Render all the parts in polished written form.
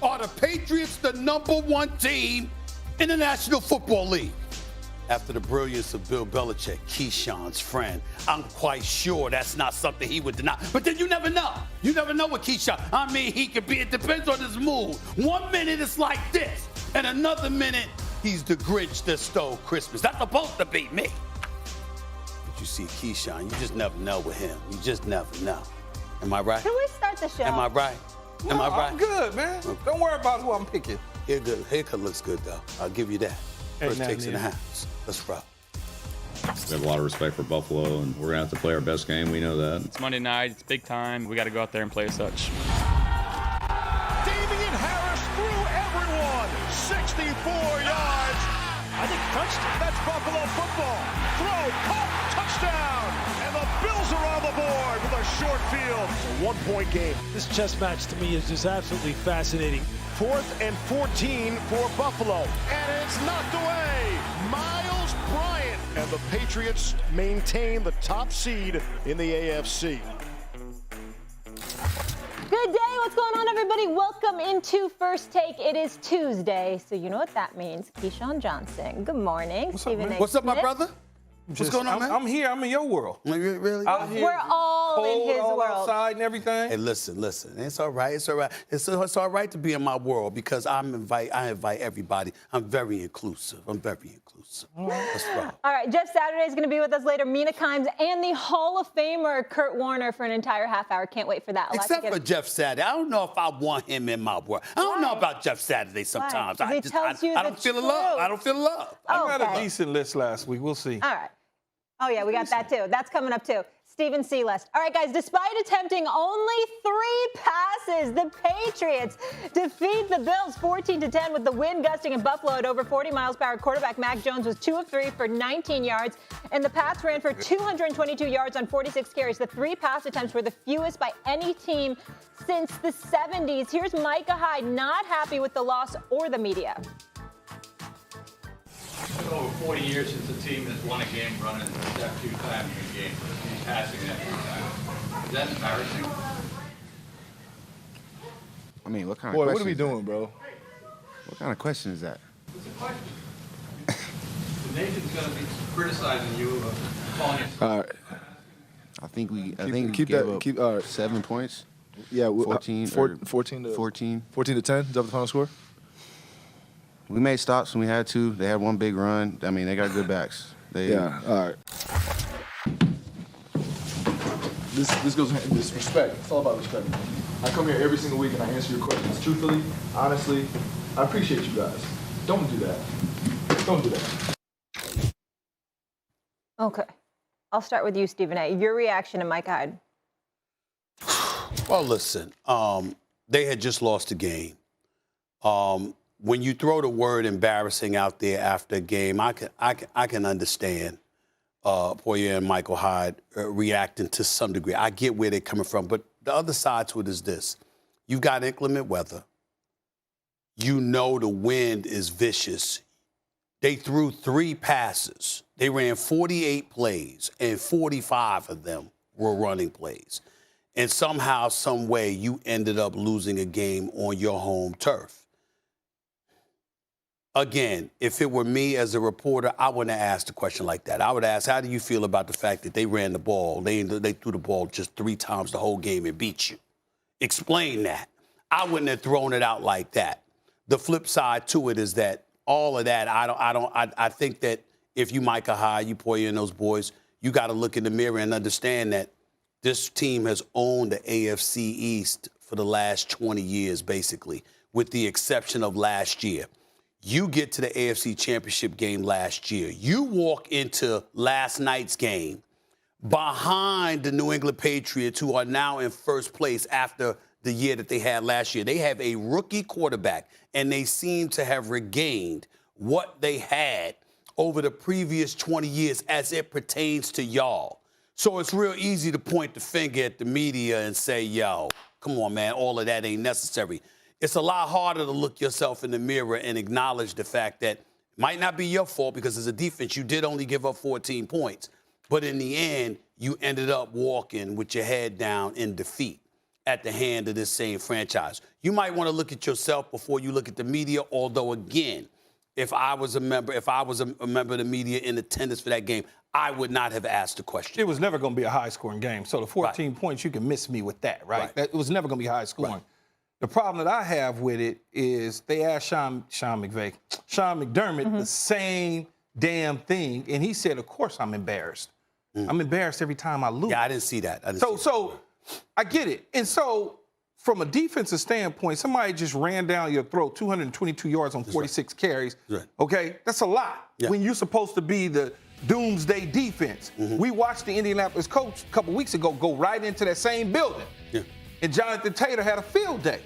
Are the Patriots the #1 team in the National Football League? After the brilliance of Bill Belichick, Keyshawn's friend, I'm quite sure that's not something he would deny. But then you never know. You never know what Keyshawn, he could be. It depends on his mood. 1 minute it's like this, and another minute he's the Grinch that stole Christmas. That's supposed to be me. But you see, Keyshawn, you just never know with him. You just never know. Am I right? Can we start the show? Am I right? Am I right? I'm good, man. Don't worry about who I'm picking. Haircut looks good, though. I'll give you that. First takes in the house. Let's rock. We have a lot of respect for Buffalo, and we're going to have to play our best game. We know that. It's Monday night. It's big time. We got to go out there and play as such. Damian Harris threw everyone. 64 yards. I think touchdown. That's Buffalo football. Throw, caught, touchdown. And the Bills are on the board with a short field. It's a 1-point game. This chess match to me is just absolutely fascinating. 4th and 14 for Buffalo. And it's knocked away. Miles Bryant. And the Patriots maintain the top seed in the AFC. Good day. What's going on, everybody? Welcome into First Take. It is Tuesday, so you know what that means. Keyshawn Johnson. Good morning. Stephen A. What's up, my brother? What's going on, man? I'm here. I'm in your world. Really? Out here, We're all cold, in his all world. outside and everything. Hey, listen. It's all right. It's all right. It's all right to be in my world because I invite everybody. I'm very inclusive. Let's rock. All right, Jeff Saturday is going to be with us later. Mina Kimes and the Hall of Famer Kurt Warner for an entire half hour. Can't wait for that. Except for Jeff Saturday. I don't know if I want him in my world. I don't know about Jeff Saturday sometimes. Why? 'Cause he tells you I don't feel the love. I don't feel the love. I got a decent list last week. We'll see. All right. Oh, yeah, we got that, too. That's coming up, too. Stephen Seeless. All right, guys, despite attempting only 3 passes, the Patriots defeat the Bills 14-10 with the wind gusting in Buffalo at over 40 miles per hour. Quarterback Mac Jones was 2 of 3 for 19 yards, and the Pats ran for 222 yards on 46 carries. The 3 pass attempts were the fewest by any team since the 70s. Here's Micah Hyde not happy with the loss or the media. It's been over 40 years since the team has won a game running that few times in a game. He's passing that few times. Is that embarrassing? I mean, what kind Boy, of question? what are we doing, bro? What kind of question is that? It's a question. The nation's going to be criticizing you of calling you. All right. I think we keep gave that. up All right. 7 points. Yeah, 14 14 to 14. 14 to 10. Is that the final score? We made stops when we had to. They had one big run. I mean, they got good backs. Yeah. All right. This goes in this respect. It's all about respect. I come here every single week and I answer your questions truthfully, honestly. I appreciate you guys. Don't do that. Don't do that. Okay. I'll start with you, Stephen A. Your reaction to Mike Hyde. Well, listen, they had just lost a game. When you throw the word embarrassing out there after a game, I can understand Poyer and Michael Hyde reacting to some degree. I get where they're coming from, but the other side to it is this. You've got inclement weather. You know the wind is vicious. They threw 3 passes. They ran 48 plays, and 45 of them were running plays. And somehow, some way, you ended up losing a game on your home turf. Again, if it were me as a reporter, I wouldn't have asked a question like that. I would ask, how do you feel about the fact that they ran the ball? They threw the ball just 3 times the whole game and beat you. Explain that. I wouldn't have thrown it out like that. The flip side to it is that all of that, I think that if you Micah Hyde, you Poyer and those boys, you got to look in the mirror and understand that this team has owned the AFC East for the last 20 years, basically, with the exception of last year. You get to the AFC Championship game last year. You walk into last night's game behind the New England Patriots, who are now in first place after the year that they had last year. They have a rookie quarterback, and they seem to have regained what they had over the previous 20 years as it pertains to y'all. So it's real easy to point the finger at the media and say, yo, come on, man, all of that ain't necessary. It's a lot harder to look yourself in the mirror and acknowledge the fact that it might not be your fault because as a defense, you did only give up 14 points. But in the end, you ended up walking with your head down in defeat. at the hand of this same franchise. You might want to look at yourself before you look at the media, although, again, if I was a member of the media in attendance for that game, I would not have asked the question. It was never going to be a high-scoring game. So the 14 points, you can miss me with that, right? It was never going to be high-scoring. Right. The problem that I have with it is they asked Sean McDermott the same damn thing, and he said, of course I'm embarrassed. I'm embarrassed every time I lose. Yeah, I didn't see that. So I get it. And so from a defensive standpoint, somebody just ran down your throat 222 yards on 46 carries. Right. Okay? That's a lot when you're supposed to be the doomsday defense. We watched the Indianapolis coach a couple weeks ago go right into that same building. Yeah. And Jonathan Taylor had a field day.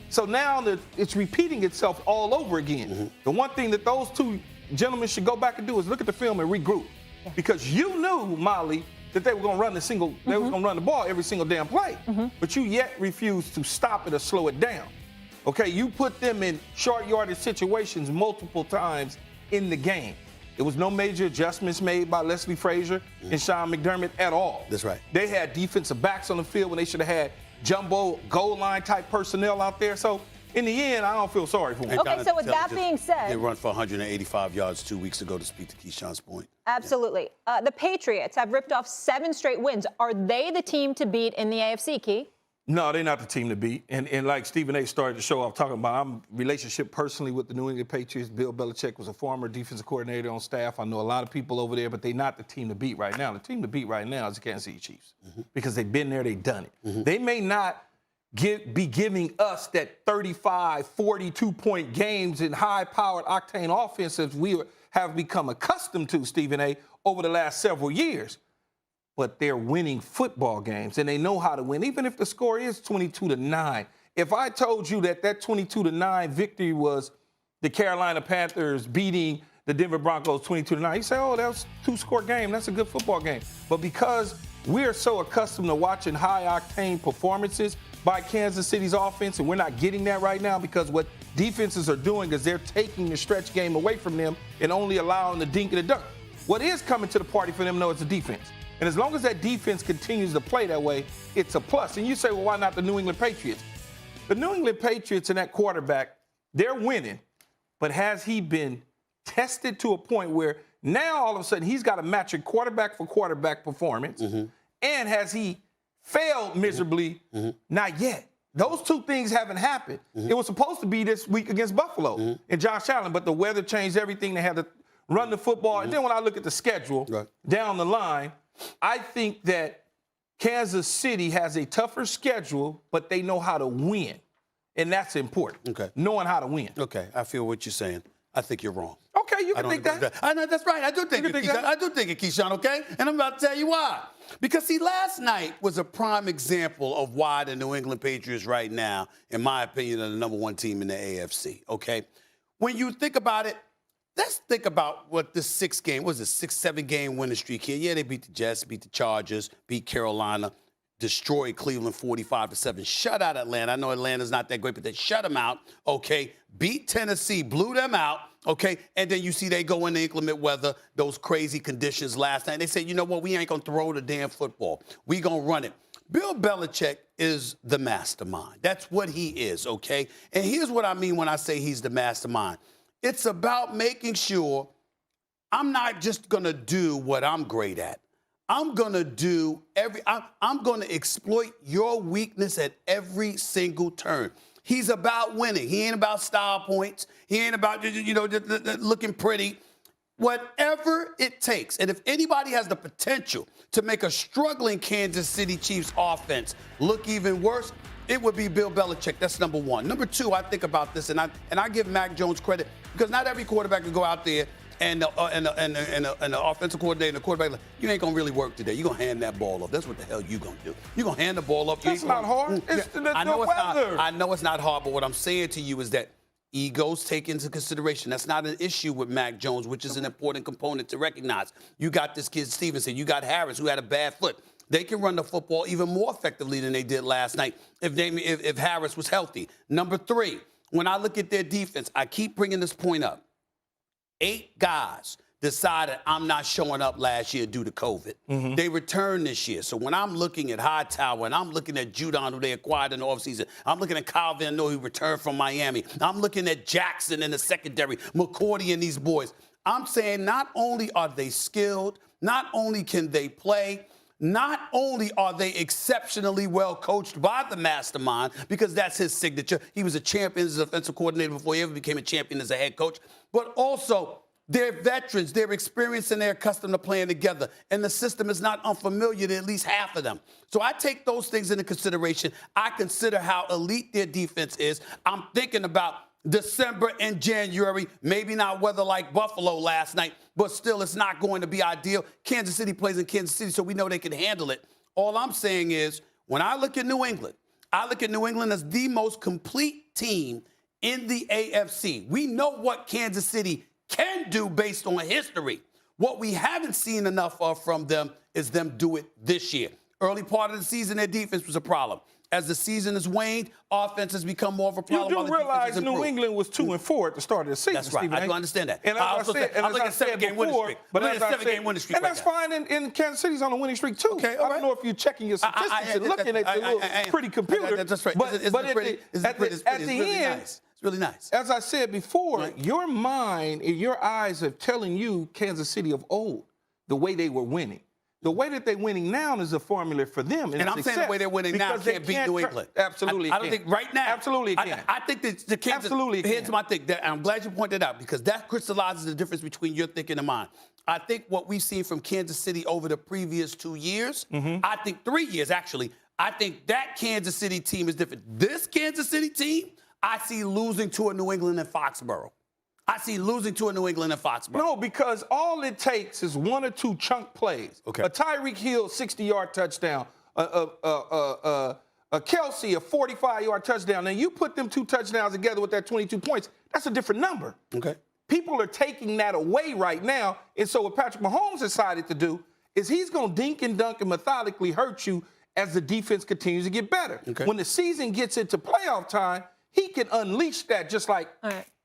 So now it's repeating itself all over again. The one thing that those two gentlemen should go back and do is look at the film and regroup. Because you knew, Molly, that they were going to run they were going to run the ball every single damn play. But you yet refused to stop it or slow it down. Okay, you put them in short yardage situations multiple times in the game. There was no major adjustments made by Leslie Frazier and Sean McDermott at all. That's right. They had defensive backs on the field when they should have had jumbo goal line type personnel out there. So in the end, I don't feel sorry for them. Okay, so with that being said, they run for 185 yards 2 weeks ago, to speak to Keyshawn's point. Absolutely. The Patriots have ripped off 7 straight wins. Are they the team to beat in the AFC, Key? No, they're not the team to beat. And like Stephen A started the show off talking about, I'm relationship personally with the New England Patriots. Bill Belichick was a former defensive coordinator on staff. I know a lot of people over there, but they're not the team to beat right now. The team to beat right now is the Kansas City Chiefs because they've been there, they've done it. They may not be giving us that 35, 42-point games in high-powered octane offenses we have become accustomed to, Stephen A., over the last several years. But they're winning football games, and they know how to win, even if the score is 22-9. If I told you that 22-9 victory was the Carolina Panthers beating the Denver Broncos 22-9, you say, oh, that was a 2-score game. That's a good football game. But because we're so accustomed to watching high-octane performances by Kansas City's offense, and we're not getting that right now because what defenses are doing is they're taking the stretch game away from them and only allowing the dink and the dunk. What is coming to the party for them, though, is the defense. And as long as that defense continues to play that way, it's a plus. And you say, well, why not the New England Patriots? The New England Patriots and that quarterback, they're winning, but has he been tested to a point where now all of a sudden he's got to match a quarterback for quarterback performance? And has he failed miserably? Not yet. Those two things haven't happened. It was supposed to be this week against Buffalo and Josh Allen, but the weather changed everything. They had to run the football. And then when I look at the schedule down the line, I think that Kansas City has a tougher schedule, but they know how to win. And that's important. Okay. Knowing how to win. Okay, I feel what you're saying. I think you're wrong. Okay, you can think that. I know, that's right. I do think it, Keyshawn. I do think it, Keyshawn, okay? And I'm about to tell you why. Because, see, last night was a prime example of why the New England Patriots right now, in my opinion, are the number 1 team in the AFC, okay? When you think about it, let's think about what this 7-game winning streak here. Yeah, they beat the Jets, beat the Chargers, beat Carolina, destroyed Cleveland 45-7, shut out Atlanta. I know Atlanta's not that great, but they shut them out, okay? Beat Tennessee, blew them out, okay? And then you see they go in the inclement weather, those crazy conditions last night. They say, you know what, we ain't going to throw the damn football. We going to run it. Bill Belichick is the mastermind. That's what he is, okay? And here's what I mean when I say he's the mastermind. It's about making sure I'm not just going to do what I'm great at. I'm going to do I'm going to exploit your weakness at every single turn. He's about winning. He ain't about style points. He ain't about, looking pretty. Whatever it takes. And if anybody has the potential to make a struggling Kansas City Chiefs offense look even worse, it would be Bill Belichick. That's number 1. Number 2, I think about this, and I give Mac Jones credit because not every quarterback can go out there and the offensive coordinator and the quarterback, you ain't going to really work today. You're going to hand that ball off. That's what the hell you going to do. You're going to hand the ball off. That's not hard. It's the weather. I know it's not hard, but what I'm saying to you is that egos take into consideration. That's not an issue with Mac Jones, which is an important component to recognize. You got this kid Stevenson. You got Harris, who had a bad foot. They can run the football even more effectively than they did last night if Harris was healthy. Number 3, when I look at their defense, I keep bringing this point up. 8 guys. decided I'm not showing up last year due to COVID. They returned this year. So when I'm looking at Hightower and I'm looking at Judon, who they acquired in the offseason, I'm looking at Kyle Van Noy, who returned from Miami. I'm looking at Jackson in the secondary, McCourty and these boys. I'm saying not only are they skilled, not only can they play, not only are they exceptionally well coached by the mastermind, because that's his signature. He was a champion as a defensive coordinator before he ever became a champion as a head coach. But also, they're veterans. They're experienced and they're accustomed to playing together. And the system is not unfamiliar to at least half of them. So I take those things into consideration. I consider how elite their defense is. I'm thinking about December and January, maybe not weather like Buffalo last night, but still it's not going to be ideal. Kansas City plays in Kansas City, so we know they can handle it. All I'm saying is when I look at New England, I look at New England as the most complete team in the AFC. We know what Kansas City can do based on history. What we haven't seen enough of from them is them do it this year. Early part of the season, their defense was a problem. As the season has waned, offense has become more of a problem. You do realize New England was 2-4 at the start of the season. That's right. Stephen I do understand that. And as I said, I'm looking at a 7-game winning streak. But as I said, and that's fine. And Kansas City's on a winning streak too. Okay, I don't know if you're checking your statistics and looking at your little pretty computer. That's right. But at the end, it's really nice. As I said before, your mind and your eyes are telling you Kansas City of old, the way they were winning. The way that they're winning now is a formula for them. And I'm saying the way they're winning now can't beat New England. Absolutely, I don't think right now. Absolutely, it can. I think that the Kansas. Absolutely, here's my thing. I'm glad you pointed out because that crystallizes the difference between your thinking and mine. I think what we've seen from Kansas City over the previous 2 years, I think 3 years actually, I think that Kansas City team is different. This Kansas City team, I see losing to a New England and Foxborough. I see losing to a New England and Foxborough. No, because all it takes is 1 or 2 chunk plays. Okay. A Tyreek Hill 60-yard touchdown. A Kelsey a 45-yard touchdown. Now you put them 2 touchdowns together with that 22 points. That's a different number. Okay. People are taking that away right now. And so what Patrick Mahomes decided to do is he's going to dink and dunk and methodically hurt you as the defense continues to get better. Okay. When the season gets into playoff time, he can unleash that just like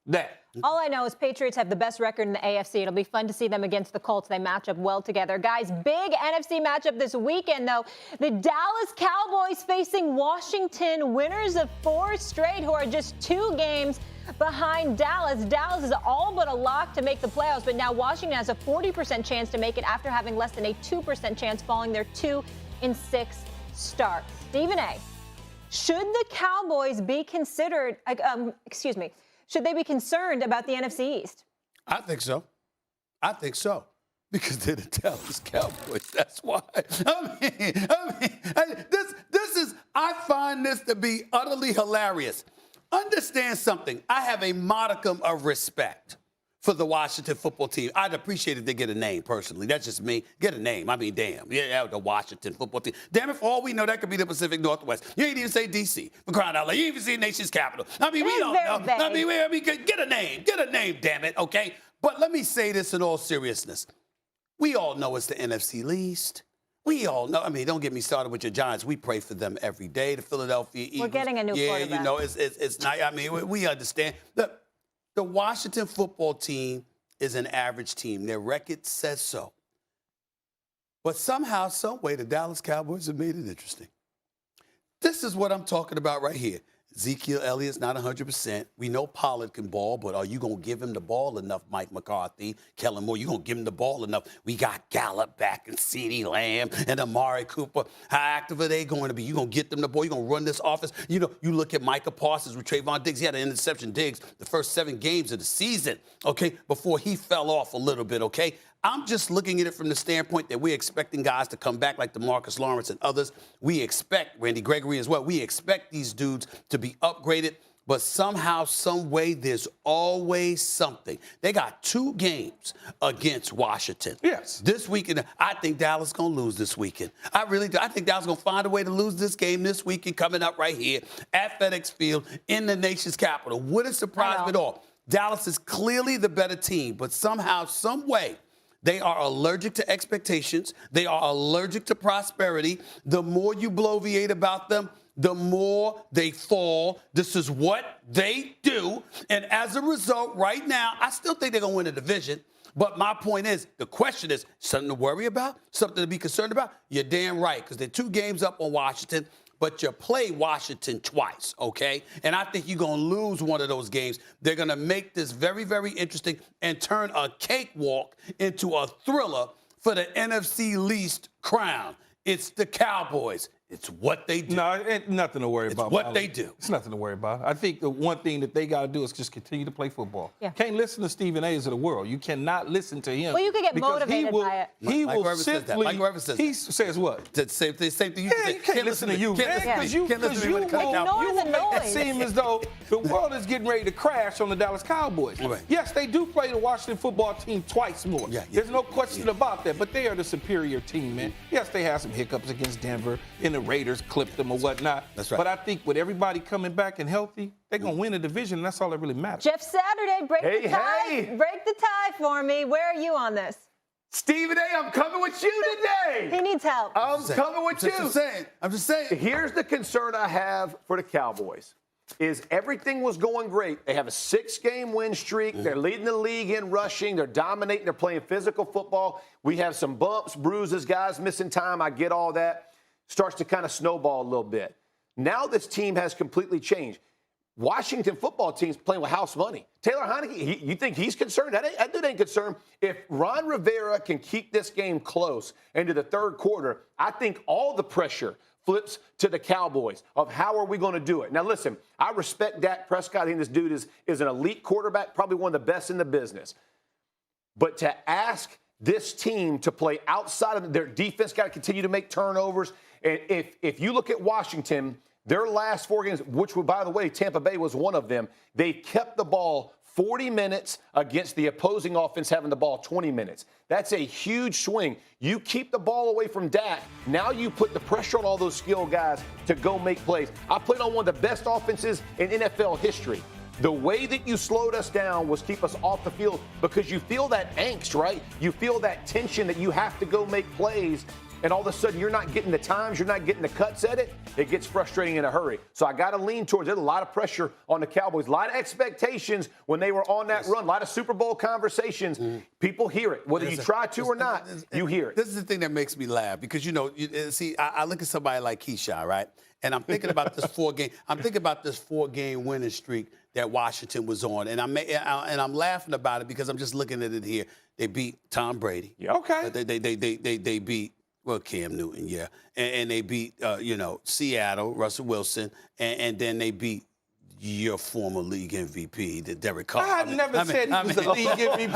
that. All I know is Patriots have the best record in the AFC. It'll be fun to see them against the Colts. They match up well together. Guys, big NFC matchup this weekend, though. The Dallas Cowboys facing Washington, winners of 4 straight, who are just 2 games behind Dallas. Dallas is all but a lock to make the playoffs, but now Washington has a 40% chance to make it after having less than a 2% chance following their 2-6 start. Stephen A., should the Cowboys be considered, should they be concerned about the NFC East? I think so. Because they're the Dallas Cowboys. That's why. I find this to be utterly hilarious. Understand something. I have a modicum of respect for the Washington football team. I'd appreciate if they get a name, personally. That's just me. Get a name. I mean, damn. Yeah, the Washington football team. Damn it, for all we know, that could be the Pacific Northwest. You ain't even say D.C. for crying out loud. You ain't even say nation's capital. I mean, we don't know. I mean, get a name. Get a name, damn it, okay? But let me say this in all seriousness. We all know it's the NFC least. We all know. I mean, don't get me started with your Giants. We pray for them every day. The Philadelphia Eagles. We're getting a new quarterback. Yeah, you know, it's not. I mean, we understand. The Washington football team is an average team. Their record says so. But somehow, some way, the Dallas Cowboys have made it interesting. This is what I'm talking about right here. Ezekiel Elliott's not 100%. We know Pollard can ball, but are you going to give him the ball enough, Mike McCarthy? Kellen Moore, you going to give him the ball enough? We got Gallup back and CeeDee Lamb and Amari Cooper. How active are they going to be? You going to get them the ball? You going to run this offense? You know, you look at Micah Parsons with Trayvon Diggs. He had an interception, Diggs, the first 7 games of the season, okay, before he fell off a little bit, okay? I'm just looking at it from the standpoint that we're expecting guys to come back like DeMarcus Lawrence and others. We expect Randy Gregory as well. We expect these dudes to be upgraded, but somehow, some way, there's always something. They got 2 games against Washington. Yes. This weekend, I think Dallas is going to lose this weekend. I really do. I think Dallas is going to find a way to lose this game this weekend coming up right here at FedEx Field in the nation's capital. Wouldn't surprise me at all. Dallas is clearly the better team, but somehow, some way, they are allergic to expectations. They are allergic to prosperity. The more you bloviate about them, the more they fall. This is what they do. And as a result, right now, I still think they're going to win the division. But my point is, the question is, something to worry about? Something to be concerned about? You're damn right, because they're 2 games up on Washington, but you play Washington twice, okay? And I think you're going to lose one of those games. They're going to make this very, very interesting and turn a cakewalk into a thriller for the NFC least crown. It's the Cowboys. It's what they do. No, it's nothing to worry about. It's what they do. It's nothing to worry about. I think the one thing that they got to do is just continue to play football. Yeah. Can't listen to Stephen A's of the world. You cannot listen to him. Well, you could get because motivated by it. He Mike will Rivers says that. simply. Mike Rivers says he that. says what? The same thing you Yeah, say. you can't listen to you, man, because you will Ignore make the it noise. seem as though the world is getting ready to crash on the Dallas Cowboys. Right. Yes, they do play the Washington football team twice more. Yeah. There's no question about that, but they are the superior team, man. Yes, they had some hiccups against Denver, and the Raiders clipped them or whatnot. That's right. But I think with everybody coming back and healthy, they're going to win the division, and that's all that really matters. Jeff Saturday, break the tie. Break the tie for me. Where are you on this? Stephen A, I'm coming with you today. He needs help. I'm coming with you. I'm just saying. Here's the concern I have for the Cowboys. Is everything was going great. They have a 6-game win streak. They're leading the league in rushing. They're dominating. They're playing physical football. We have some bumps, bruises, guys missing time. I get all that. Starts to kind of snowball a little bit. Now this team has completely changed. Washington football team's playing with house money. Taylor Heineke, you think he's concerned? That dude ain't concerned. If Ron Rivera can keep this game close into the 3rd quarter, I think all the pressure flips to the Cowboys of how are we going to do it. Now, listen, I respect Dak Prescott. I think this dude is an elite quarterback, probably one of the best in the business. But to ask this team to play outside of their defense, got to continue to make turnovers. And if you look at Washington, their last 4 games, which, by the way, Tampa Bay was one of them, they kept the ball 40 minutes against the opposing offense having the ball 20 minutes. That's a huge swing. You keep the ball away from Dak. Now you put the pressure on all those skilled guys to go make plays. I played on one of the best offenses in NFL history. The way that you slowed us down was keep us off the field because you feel that angst, right? You feel that tension that you have to go make plays, and all of a sudden you're not getting the times, you're not getting the cuts at it. It gets frustrating in a hurry. So I got to lean towards it. A lot of pressure on the Cowboys, a lot of expectations when they were on that run, a lot of Super Bowl conversations. People hear it. Whether you try to or not, you hear it. This is the thing that makes me laugh because, see, I look at somebody like Keyshawn, right? And I'm thinking about this 4-game winning streak that Washington was on, and I'm laughing about it because I'm just looking at it here. They beat Tom Brady. Yeah. Okay. They beat Cam Newton, yeah, and they beat Seattle, Russell Wilson, and then they beat your former league MVP, the Derek Carr. I never said he was a league MVP. You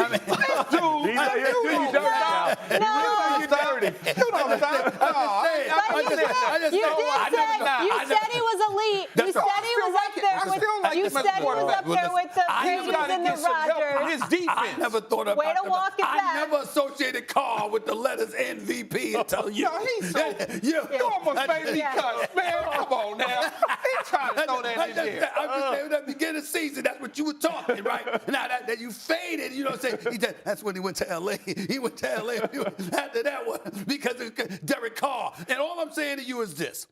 said he was elite. You said he was up there with the Brady's and the Rodgers. His defense. I never thought about Way to walk it back. I never associated Carr with the letters MVP until you. No, he's so. You almost made me cuss, man. Come on now. He's trying to throw that in there. I'm just saying, at the beginning of the season, that's what you were talking, right? Now that you faded, you know what I'm saying? That's when he went to L.A. He went to L.A. after that one because of Derek Carr. And all I'm saying to you is this.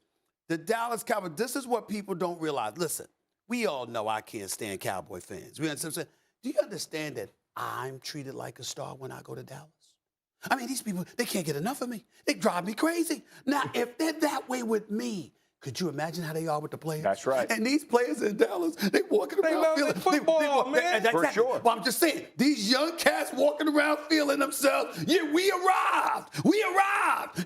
The Dallas Cowboys, this is what people don't realize. Listen, we all know I can't stand Cowboy fans. You understand what I'm saying? Do you understand that I'm treated like a star when I go to Dallas? I mean, these people, they can't get enough of me. They drive me crazy. Now, if they're that way with me, could you imagine how they are with the players? That's right. And these players in Dallas, they walking around love feeling football, man. For sure. Well, I'm just saying, these young cats walking around feeling themselves. Yeah, we arrived.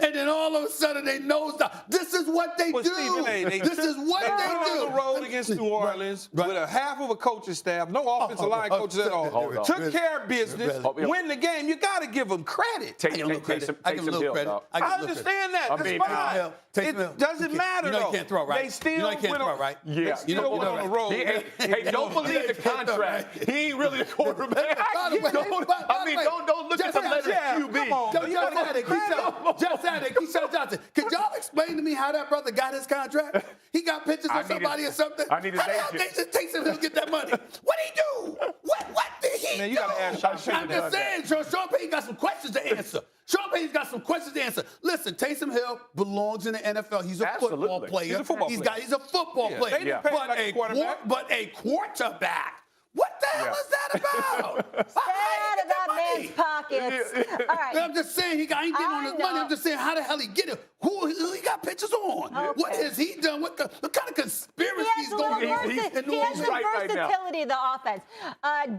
And then all of a sudden they nose down. This is what they do. This is what they do. On the road against New Orleans with a half of a coaching staff, no offensive line coaches at all. Took care of business, win the game. You got to give them credit. Take some credit. I understand that. That's fine. It doesn't matter, though. You can't throw, right? They still you know you can't went throw, right? Yeah. They still went on the road. Hey, don't believe the contract. He ain't really the quarterback. Don't look at the letter QB. Just Saturday, Keyshawn Johnson. Could y'all explain to me how that brother got his contract? He got pictures of somebody or something? I need his How the hell Jason takes him to get that money? What'd he do? What did he do? Man, you got to ask Sean Payton. I'm just saying, Sean Payton got some questions to answer. Sean Payton's got some questions to answer. Listen, Taysom Hill belongs in the NFL. He's a football player. He's a football player. He's a football player. They didn't pay him like a quarterback. But a quarterback. What the hell is that about? Stay out of that man's pockets. All right. I'm just saying he ain't getting on his money. I'm just saying how the hell he get it? Who he got pictures on? Okay. What has he done? What kind of conspiracy is going on? He has the versatility of the offense.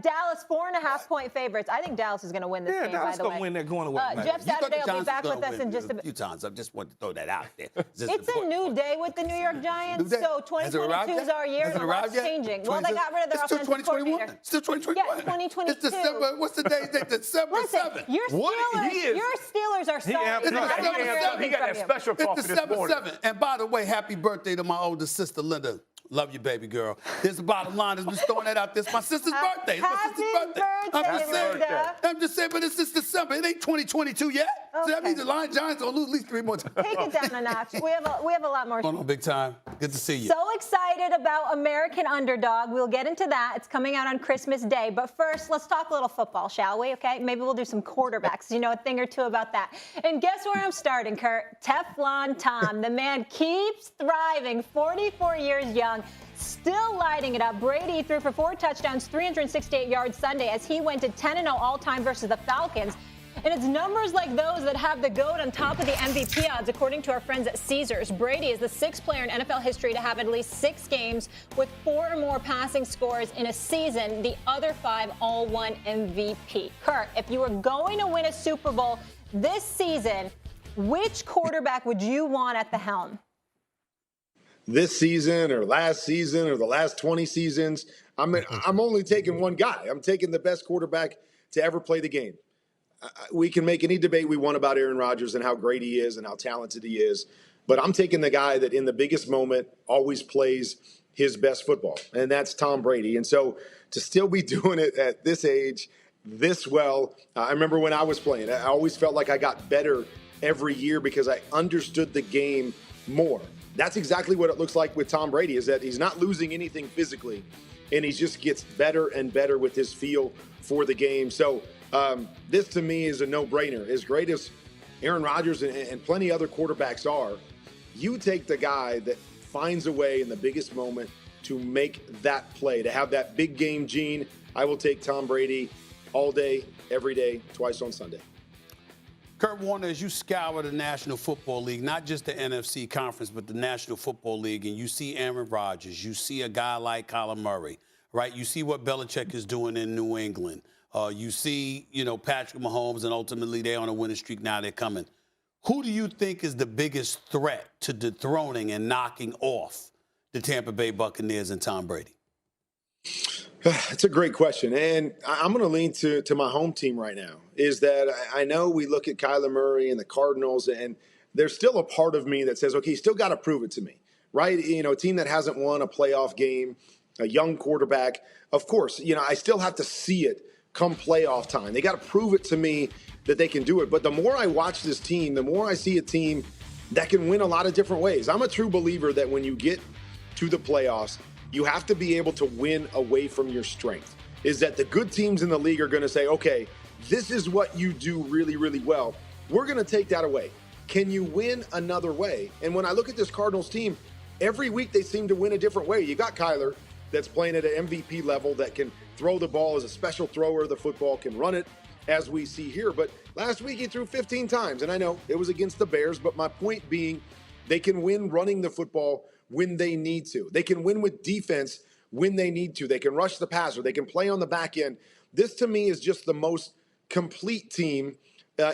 Dallas 4.5-point favorites. I think Dallas is going to win this game. Dallas by the way, gonna win that going away. Jeff Saturday will be back with us in just a bit. A few times. I just wanted to throw that out there. It's a new day with the New York Giants. So 2022 is our year, and a lot's changing. Well, they got rid of their offensive coordinator. Still 2021. Yeah, 2022. It's December. What's the day? December 7th. Your Steelers are sorry. He got that special coffee this morning. 7th. And by the way, happy birthday to my older sister, Linda. Love you, baby girl. Here's the bottom line. Is just throwing that out there. It's my sister's birthday. It's my sister's birthday. I'm just saying, but it's just December. It ain't 2022 yet. Okay. So that means the Lion Giants will lose at least 3 more times. Take it down a notch. We have a lot more. Hold on, big time. Good to see you. So excited about American Underdog. We'll get into that. It's coming out on Christmas Day. But first, let's talk a little football, shall we? Okay? Maybe we'll do some quarterbacks. You know a thing or two about that. And guess where I'm starting, Kurt? Teflon Tom. The man keeps thriving. 44 years young. Still lighting it up. Brady threw for 4 touchdowns, 368 yards Sunday as he went to 10-0 all-time versus the Falcons. And it's numbers like those that have the GOAT on top of the MVP odds, according to our friends at Caesars. Brady is the 6th player in NFL history to have at least 6 games with 4 or more passing scores in a season. The other 5 all won MVP. Kurt, if you were going to win a Super Bowl this season, which quarterback would you want at the helm? This season or last season or the last 20 seasons, I'm only taking one guy. I'm taking the best quarterback to ever play the game. We can make any debate we want about Aaron Rodgers and how great he is and how talented he is, but I'm taking the guy that in the biggest moment always plays his best football, and that's Tom Brady. And so to still be doing it at this age, this well, I remember when I was playing, I always felt like I got better every year because I understood the game more. That's exactly what it looks like with Tom Brady, is that he's not losing anything physically, and he just gets better and better with his feel for the game. So this, to me, is a no-brainer. As great as Aaron Rodgers and plenty other quarterbacks are, you take the guy that finds a way in the biggest moment to make that play, to have that big game gene. I will take Tom Brady all day, every day, twice on Sunday. Kurt Warner, as you scour the National Football League, not just the NFC Conference, but the National Football League, and you see Aaron Rodgers, you see a guy like Kyler Murray, right? You see what Belichick is doing in New England. You see, Patrick Mahomes, and ultimately they're on a winning streak now. They're coming. Who do you think is the biggest threat to dethroning and knocking off the Tampa Bay Buccaneers and Tom Brady? It's a great question, and I'm going to lean to my home team right now, is that I know we look at Kyler Murray and the Cardinals, and there's still a part of me that says, okay, you still got to prove it to me, right? A team that hasn't won a playoff game, a young quarterback. Of course, I still have to see it come playoff time. They got to prove it to me that they can do it. But the more I watch this team, the more I see a team that can win a lot of different ways. I'm a true believer that when you get to the playoffs, you have to be able to win away from your strength. Is that the good teams in the league are going to say, okay, this is what you do really, really well. We're going to take that away. Can you win another way? And when I look at this Cardinals team, every week they seem to win a different way. You got Kyler that's playing at an MVP level, that can throw the ball as a special thrower of the football, can run it as we see here. But last week he threw 15 times, and I know it was against the Bears, but my point being, they can win running the football when they need to. They can win with defense when they need to. They can rush the passer. They can play on the back end. This, to me, is just the most complete team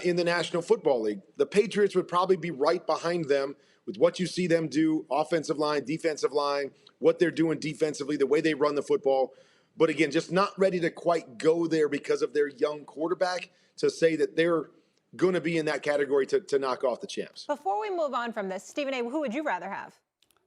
in the National Football League. The Patriots would probably be right behind them with what you see them do, offensive line, defensive line, what they're doing defensively, the way they run the football. But again, just not ready to quite go there because of their young quarterback to say that they're going to be in that category to knock off the champs. Before we move on from this, Stephen A., who would you rather have?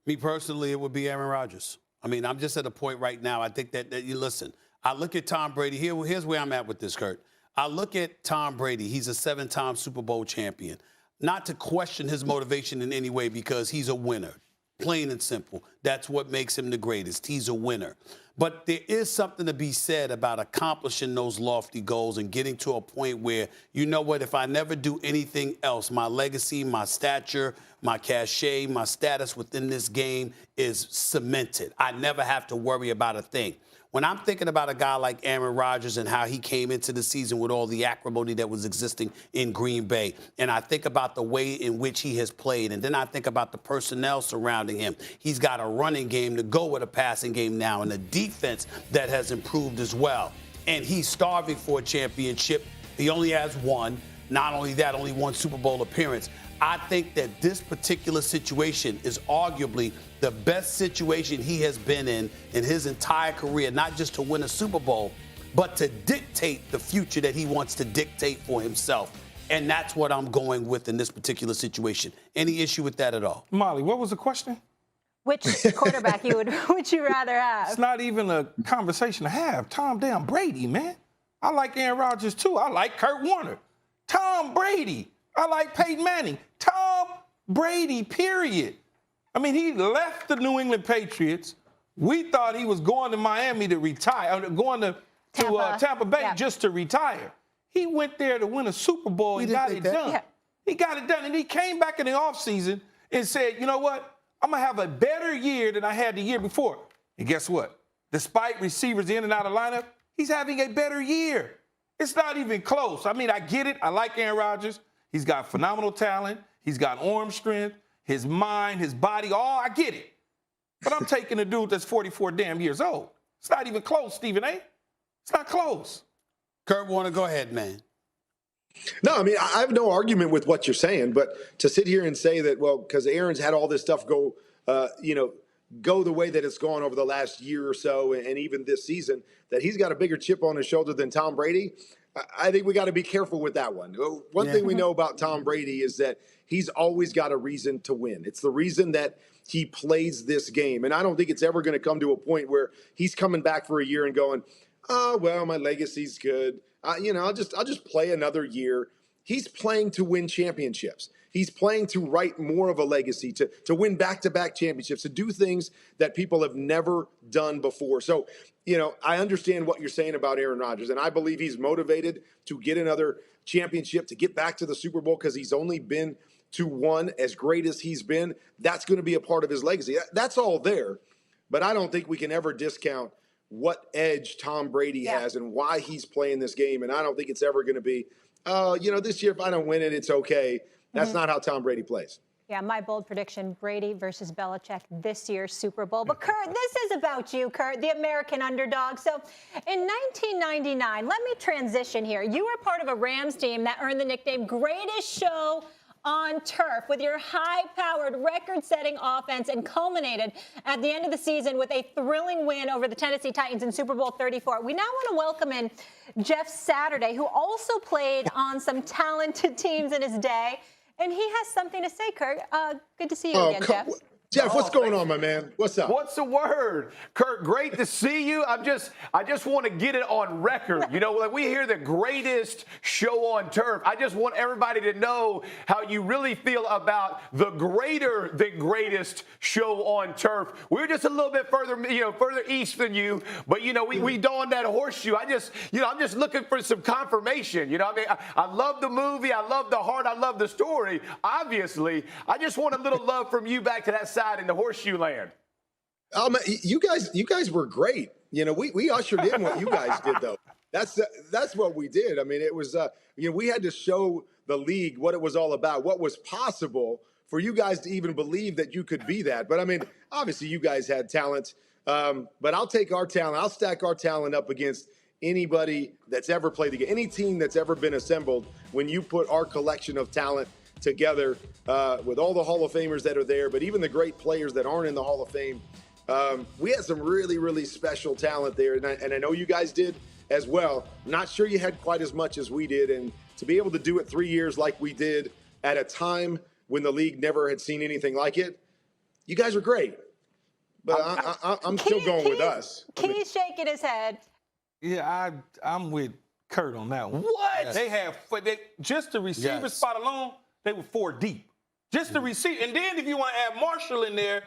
Me personally, it would be Aaron Rodgers. I mean, I'm just at a point right now. I think that you listen. I look at Tom Brady. Here's where I'm at with this, Kurt. I look at Tom Brady. He's a 7-time Super Bowl champion. Not to question his motivation in any way, because he's a winner. Plain and simple. That's what makes him the greatest. He's a winner. But there is something to be said about accomplishing those lofty goals and getting to a point where, you know what, if I never do anything else, my legacy, my stature, my cachet, my status within this game is cemented. I never have to worry about a thing. When I'm thinking about a guy like Aaron Rodgers and how he came into the season with all the acrimony that was existing in Green Bay, and I think about the way in which he has played, and then I think about the personnel surrounding him. He's got a running game to go with a passing game now and a defense that has improved as well. And he's starving for a championship. He only has one. Not only that, only one Super Bowl appearance. I think that this particular situation is arguably the best situation he has been in his entire career, not just to win a Super Bowl, but to dictate the future that he wants to dictate for himself. And that's what I'm going with in this particular situation. Any issue with that at all? Molly, what was the question? Which quarterback would you rather have? It's not even a conversation to have. Tom damn Brady, man. I like Aaron Rodgers, too. I like Kurt Warner. Tom Brady. I like Peyton Manning. Tom Brady, period. I mean, he left the New England Patriots. We thought he was going to Miami to retire, going to Tampa Bay just to retire. He went there to win a Super Bowl and got it done. Yeah. He got it done, and he came back in the offseason and said, you know what? I'm going to have a better year than I had the year before. And guess what? Despite receivers in and out of lineup, he's having a better year. It's not even close. I mean, I get it. I like Aaron Rodgers. He's got phenomenal talent. He's got arm strength, his mind, his body. I get it. But I'm taking a dude that's 44 damn years old. It's not even close, Stephen A. It's not close. Kurt Warner, go ahead, man. No, I mean, I have no argument with what you're saying, but to sit here and say that, well, because Aaron's had all this stuff go the way that it's gone over the last year or so, and even this season, that he's got a bigger chip on his shoulder than Tom Brady, I think we got to be careful with that one. One thing we know about Tom Brady is that he's always got a reason to win. It's the reason that he plays this game, and I don't think it's ever going to come to a point where he's coming back for a year and going, oh, well, my legacy's good. I'll just play another year. He's playing to win championships. He's playing to write more of a legacy, to win back-to-back championships, to do things that people have never done before. So, I understand what you're saying about Aaron Rodgers, and I believe he's motivated to get another championship, to get back to the Super Bowl, because he's only been to one. As great as he's been, that's going to be a part of his legacy. That's all there, but I don't think we can ever discount what edge Tom Brady has and why he's playing this game. And I don't think it's ever going to be, this year if I don't win it, it's okay. That's not how Tom Brady plays. Yeah, my bold prediction, Brady versus Belichick this year's Super Bowl. But, Kurt, this is about you, Kurt, the American underdog. So, in 1999, let me transition here. You were part of a Rams team that earned the nickname Greatest Show on Turf with your high-powered, record-setting offense, and culminated at the end of the season with a thrilling win over the Tennessee Titans in Super Bowl 34. We now want to welcome in Jeff Saturday, who also played on some talented teams in his day. And he has something to say, Kurt. Good to see you again, Jeff. Jeff, what's going on, my man? What's up? What's the word? Kurt, great to see you. I just want to get it on record. Like we hear the greatest show on turf. I just want everybody to know how you really feel about the greater than greatest show on turf. We're just a little bit further east than you, but we donned that horseshoe. I'm just looking for some confirmation. I love the movie. I love the heart. I love the story. Obviously, I just want a little love from you back to that side in the horseshoe land. You guys were great. We ushered in what you guys did, though. That's what we did. I mean, it was we had to show the league what it was all about, what was possible for you guys to even believe that you could be that. But I mean, obviously you guys had talent. But I'll take our talent. I'll stack our talent up against anybody that's ever played the game, any team that's ever been assembled. When you put our collection of talent together with all the Hall of Famers that are there, but even the great players that aren't in the Hall of Fame, we had some really, really special talent there, and I know you guys did as well. I'm not sure you had quite as much as we did, and to be able to do it 3 years like we did at a time when the league never had seen anything like it, you guys are great. But I'm still going with us. He's shaking his head. Yeah, I'm with Kurt on that one. What? They have just the receiver spot alone. They were 4 deep. Just the receiver. And then if you want to add Marshall in there,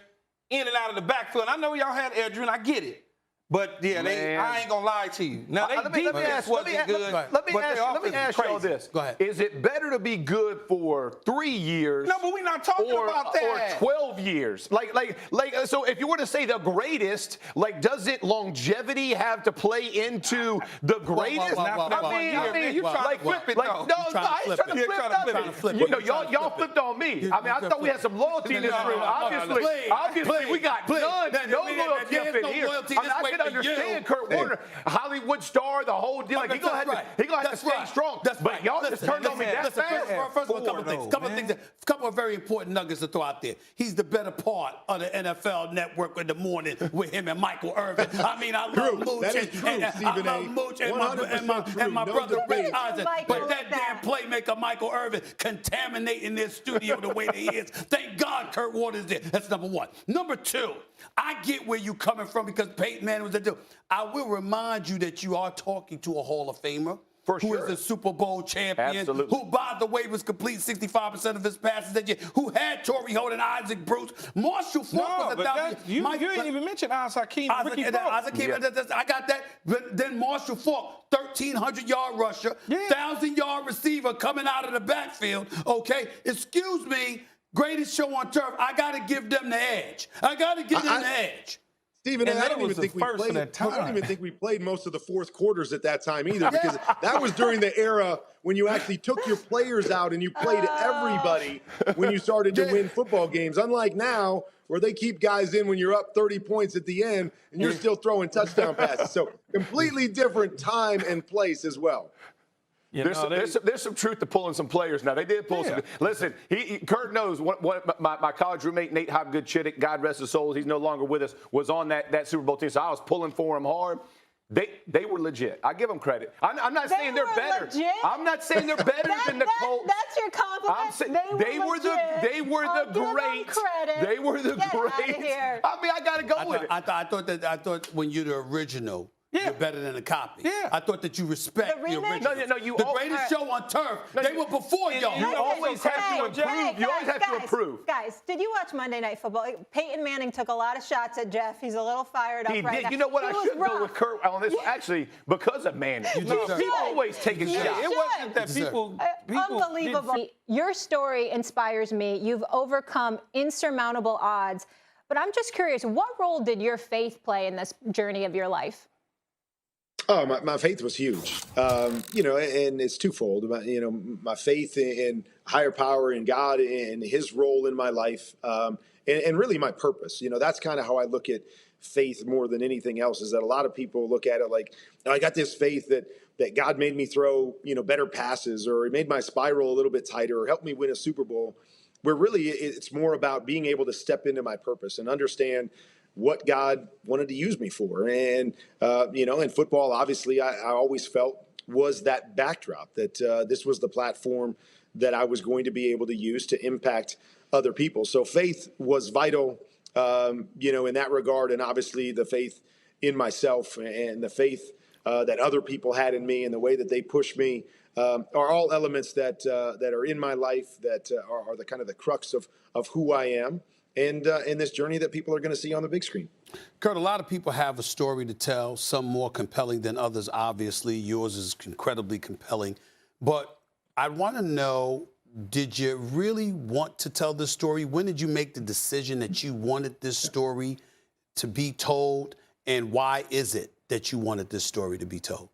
in and out of the backfield. And I know y'all had Edgerrin. I get it. But yeah, I ain't gonna lie to you. Now let me ask y'all this. Go ahead. Is it better to be good for 3 years? No, but we're not talking about that. Or 12 years. So if you were to say the greatest, doesn't longevity have to play into the greatest? You trying to flip it, though. No, I ain't trying to flip nothing. Y'all flipped on me. I thought we had some loyalty in this room. Obviously, we got none. No loyalty up in here. I can understand Kurt Warner, Hollywood star, the whole deal. He gonna have to stay strong. But y'all just turned on me that fast. First of all, a couple of very important nuggets to throw out there. He's the better part of the NFL Network in the morning with him and Michael Irvin. I love Mooch and my brother Rich Eisen. But that damn playmaker Michael Irvin contaminating their studio the way that he is. Thank God Kurt Warner's there. That's number one. Number two, I get where you coming from because Peyton Manning was a dude. I will remind you that you are talking to a Hall of Famer. Who is a Super Bowl champion, Absolutely. who, by the way, was complete 65% of his passes that year, who had Torrey Holt and Isaac Bruce. Marshall Falk was a thousand. You didn't even mention Isaac Hakeem. I got that. But then Marshall Falk, 1,300-yard rusher, 1,000-yard receiver coming out of the backfield. Okay, excuse me, greatest show on turf. I got to give them the edge. Stephen, I don't even think we played most of the fourth quarters at that time either, because that was during the era when you actually took your players out and you played everybody when you started to win football games. Unlike now, where they keep guys in when you're up 30 points at the end and you're still throwing touchdown passes. So completely different time and place as well. There's some truth to pulling some players now. They did pull some. Listen, Kurt knows what my college roommate, Nate Hopgood-Chittick, God rest his soul, he's no longer with us, was on that Super Bowl team. So I was pulling for him hard. They were legit. I give them credit. I'm not saying they're better. Legit? I'm not saying they're better than the Colts. That's your compliment. They were the greats. They were the greats. I got to go with it. I thought when you're the original, you're better than a copy. Yeah. I thought that you respect the original. The greatest show on turf, they were before y'all. You always have to improve. You always have to improve. Guys, did you watch Monday Night Football? Peyton Manning took a lot of shots at Jeff. He's a little fired up right now. You know what? I should go with Kurt on this, actually, because of Manning. He always taking shots. It wasn't that people unbelievable. Your story inspires me. You've overcome insurmountable odds. But I'm just curious, what role did your faith play in this journey of your life? Oh, my faith was huge, and it's twofold. My faith in higher power in God and His role in my life, and really my purpose. That's kind of how I look at faith more than anything else. Is that a lot of people look at it like, I got this faith that God made me throw better passes, or He made my spiral a little bit tighter, or helped me win a Super Bowl. Where really it's more about being able to step into my purpose and understand what God wanted to use me for. And, in football, obviously, I always felt was that backdrop, that this was the platform that I was going to be able to use to impact other people. So faith was vital, in that regard. And obviously the faith in myself and the faith that other people had in me and the way that they pushed me are all elements that are in my life that are the kind of the crux of who I am. And in this journey that people are going to see on the big screen. Kurt, a lot of people have a story to tell, some more compelling than others, obviously. Yours is incredibly compelling. But I want to know, did you really want to tell this story? When did you make the decision that you wanted this story to be told? And why is it that you wanted this story to be told?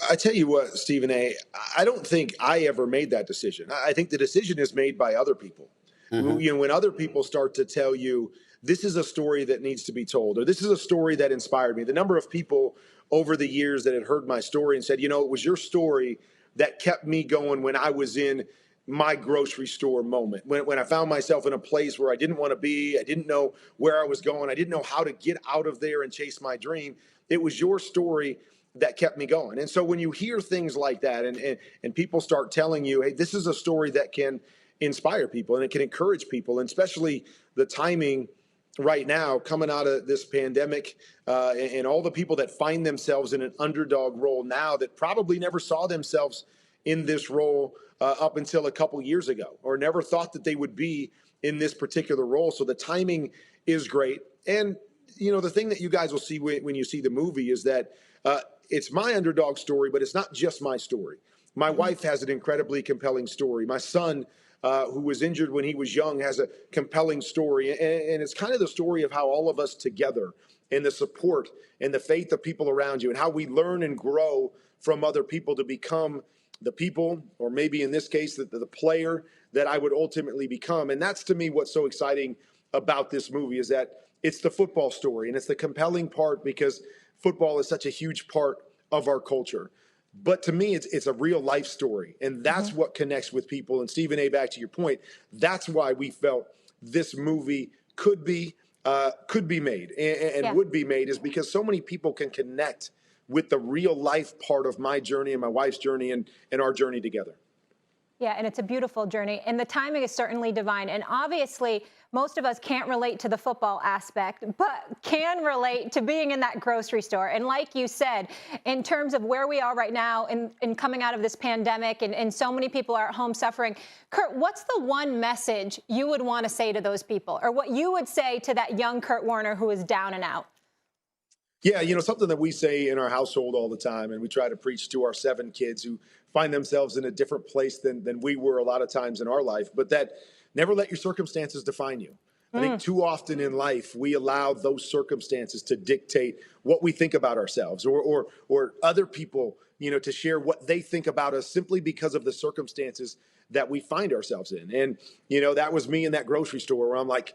I tell you what, Stephen A., I don't think I ever made that decision. I think the decision is made by other people. Mm-hmm. When other people start to tell you, this is a story that needs to be told, or this is a story that inspired me. The number of people over the years that had heard my story and said, it was your story that kept me going when I was in my grocery store moment, when I found myself in a place where I didn't want to be, I didn't know where I was going, I didn't know how to get out of there and chase my dream. It was your story that kept me going. And so when you hear things like that and people start telling you, hey, this is a story that can inspire people and it can encourage people, and especially the timing right now coming out of this pandemic and all the people that find themselves in an underdog role now that probably never saw themselves in this role up until a couple years ago, or never thought that they would be in this particular role. So the timing is great. And the thing that you guys will see when you see the movie is that it's my underdog story, but it's not just my story. My wife has an incredibly compelling story. My son, who was injured when he was young, has a compelling story. And it's kind of the story of how all of us together and the support and the faith of people around you and how we learn and grow from other people to become the people, or maybe in this case, the player that I would ultimately become. And that's, to me, what's so exciting about this movie is that it's the football story. And it's the compelling part because football is such a huge part of our culture. But to me, it's a real life story. And that's what connects with people. And Stephen A., back to your point, that's why we felt this movie could be made and would be made, is because so many people can connect with the real life part of my journey and my wife's journey and our journey together. Yeah, and it's a beautiful journey. And the timing is certainly divine. And obviously, most of us can't relate to the football aspect, but can relate to being in that grocery store. And like you said, in terms of where we are right now in coming out of this pandemic and so many people are at home suffering, Kurt, what's the one message you would want to say to those people, or what you would say to that young Kurt Warner who is down and out? Yeah, something that we say in our household all the time, and we try to preach to our 7 kids who find themselves in a different place than we were a lot of times in our life, but that never let your circumstances define you. I think too often in life, we allow those circumstances to dictate what we think about ourselves or other people, to share what they think about us simply because of the circumstances that we find ourselves in. And, that was me in that grocery store where I'm like,